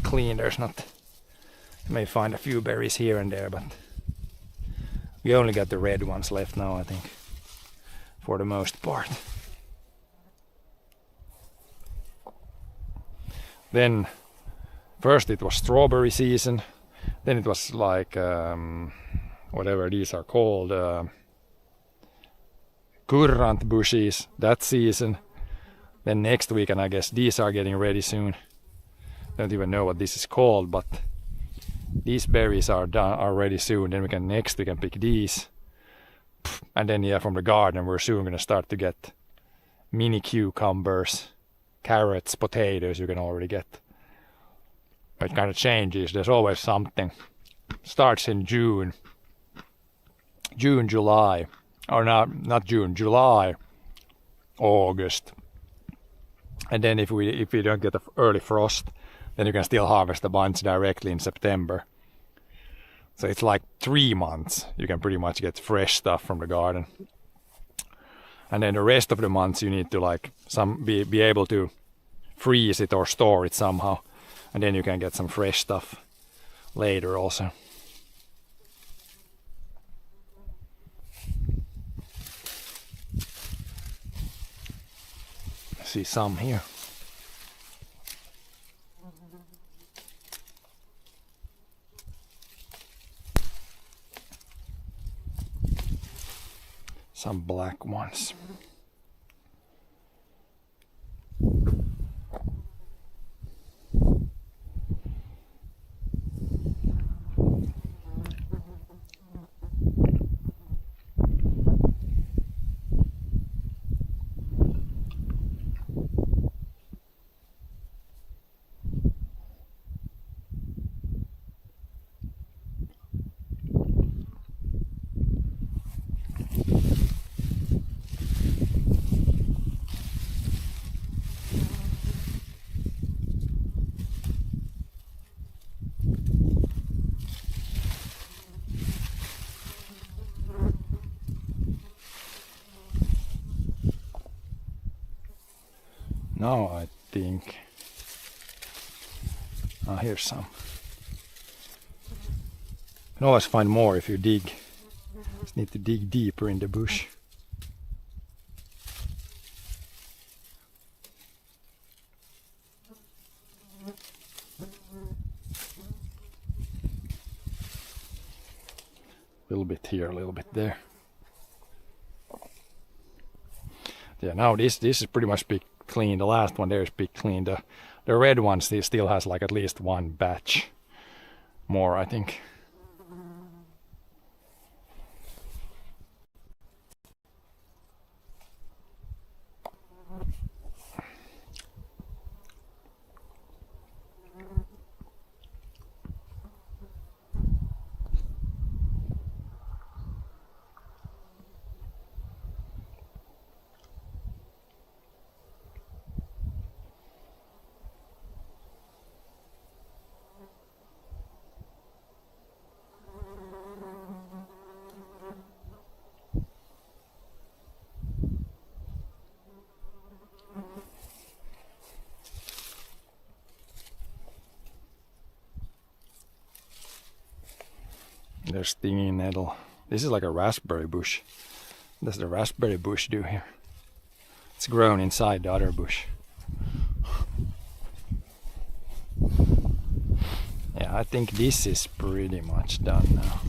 clean. There's not, you may find a few berries here and there, but we only got the red ones left now, I think, for the most part. Then first it was strawberry season, then it was like whatever these are called, currant bushes that season. Then next week, and I guess these are getting ready soon. Don't even know what this is called, but these berries are ready soon. Then next we can pick these, and then yeah, from the garden we're soon gonna start to get mini cucumbers, carrots, potatoes. You can already get. It kind of changes. There's always something. Starts in June, July, or not June, July, August. And then if we don't get the early frost, then you can still harvest the bunch directly in September. So it's like 3 months. You can pretty much get fresh stuff from the garden. And then the rest of the months you need to like be able to freeze it or store it somehow. And then you can get some fresh stuff later also. See some here. Some black ones. Now I think, here's some. You can always find more if you dig. Just need to dig deeper in the bush. A little bit here, a little bit there. Yeah, now this is pretty much big clean. The last one there is big clean. The red one still has like at least one batch more, I think. There's stinging nettle. This is like a raspberry bush. What does the raspberry bush do here? It's grown inside the other bush. Yeah, I think this is pretty much done now.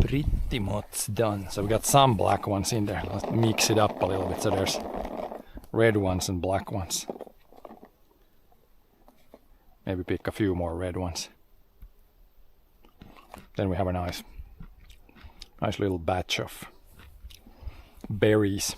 Pretty much done. So we got some black ones in there. Let's mix it up a little bit so there's red ones and black ones. Maybe pick a few more red ones. Then we have a nice little batch of berries.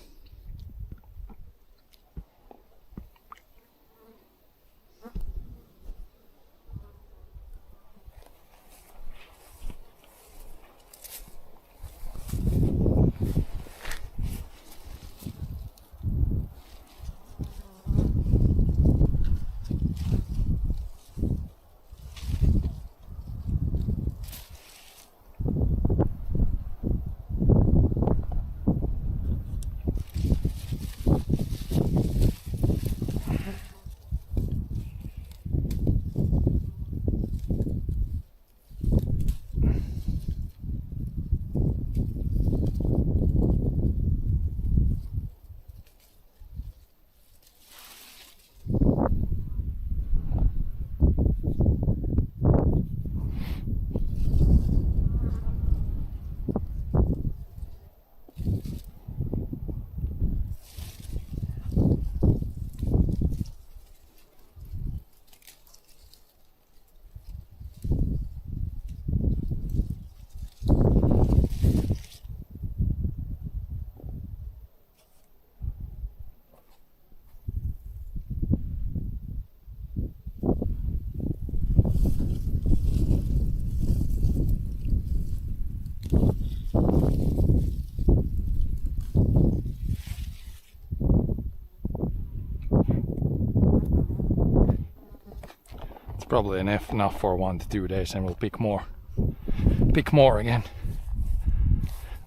Probably enough for 1 to 2 days, and we'll pick more again,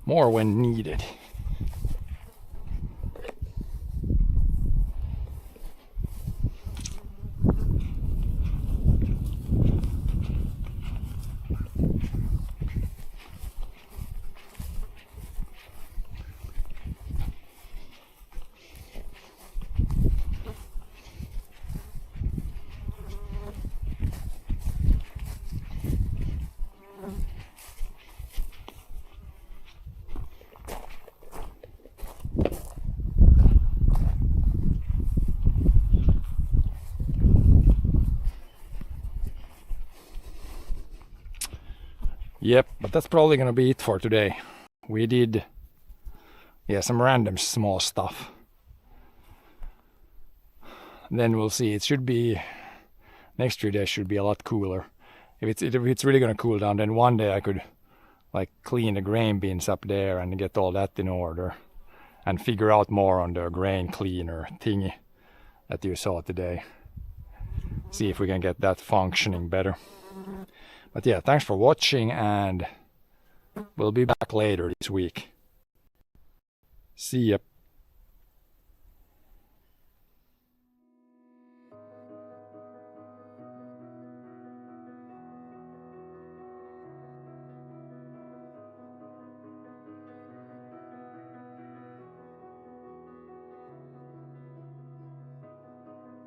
more when needed. Yep, but that's probably gonna be it for today. We did, some random small stuff. Then we'll see. It should be, next 3 days should be a lot cooler. If it's really gonna cool down, then one day I could like clean the grain bins up there and get all that in order, and figure out more on the grain cleaner thingy that you saw today. See if we can get that functioning better. But yeah, thanks for watching, and we'll be back later this week. See ya.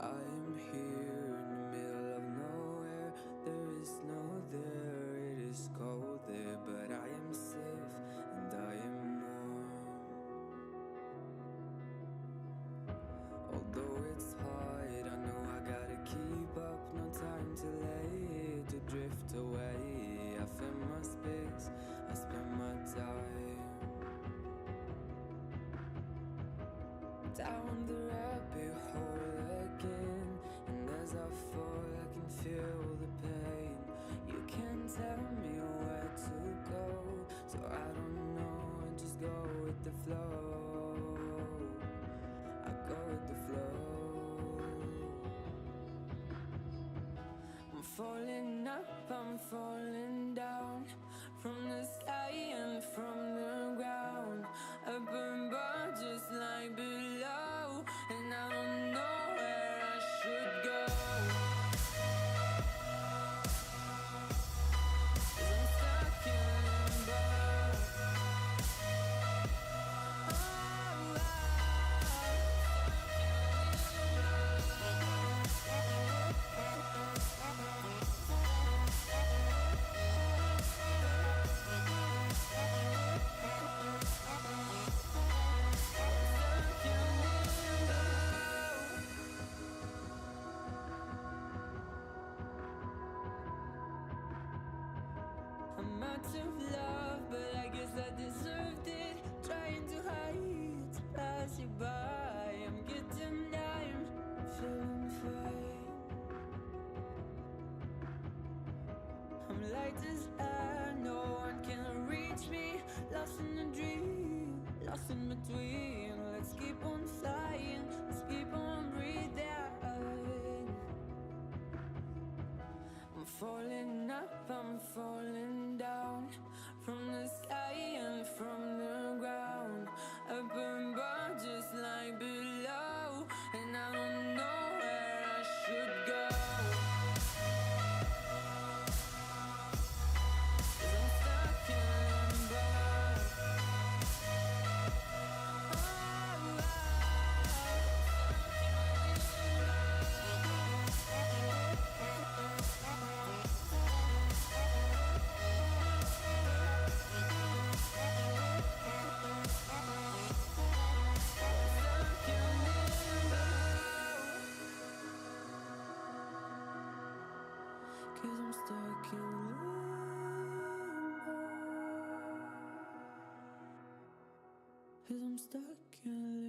I'm here in the middle of nowhere. There is no there, it is cold there, but I am safe and I am warm. Although it's hard, I know I gotta keep up. No time to lay, to drift away. I fill my space, I spend my time down the rabbit hole again. And as I fall, I can feel the pain. You can't tell me where to go, so I don't know, I just go with the flow. I go with the flow. I'm falling up, I'm falling down, from the sky and from the ground. Up above just like below, and I don't know where I should go. lots of love, but I guess I deserved it. Trying to hide, to pass you by. I'm getting down, feeling fine. I'm light as air, no one can reach me. Lost in a dream, lost in between. Let's keep on flying, let's keep on breathing. I'm falling up, I'm falling down. From the sky and from the ground. Up above, just like below. And I don't know where I should go. 'Cause I'm stuck in limbo. Cause I'm stuck in limbo. Cause I'm stuck in limbo.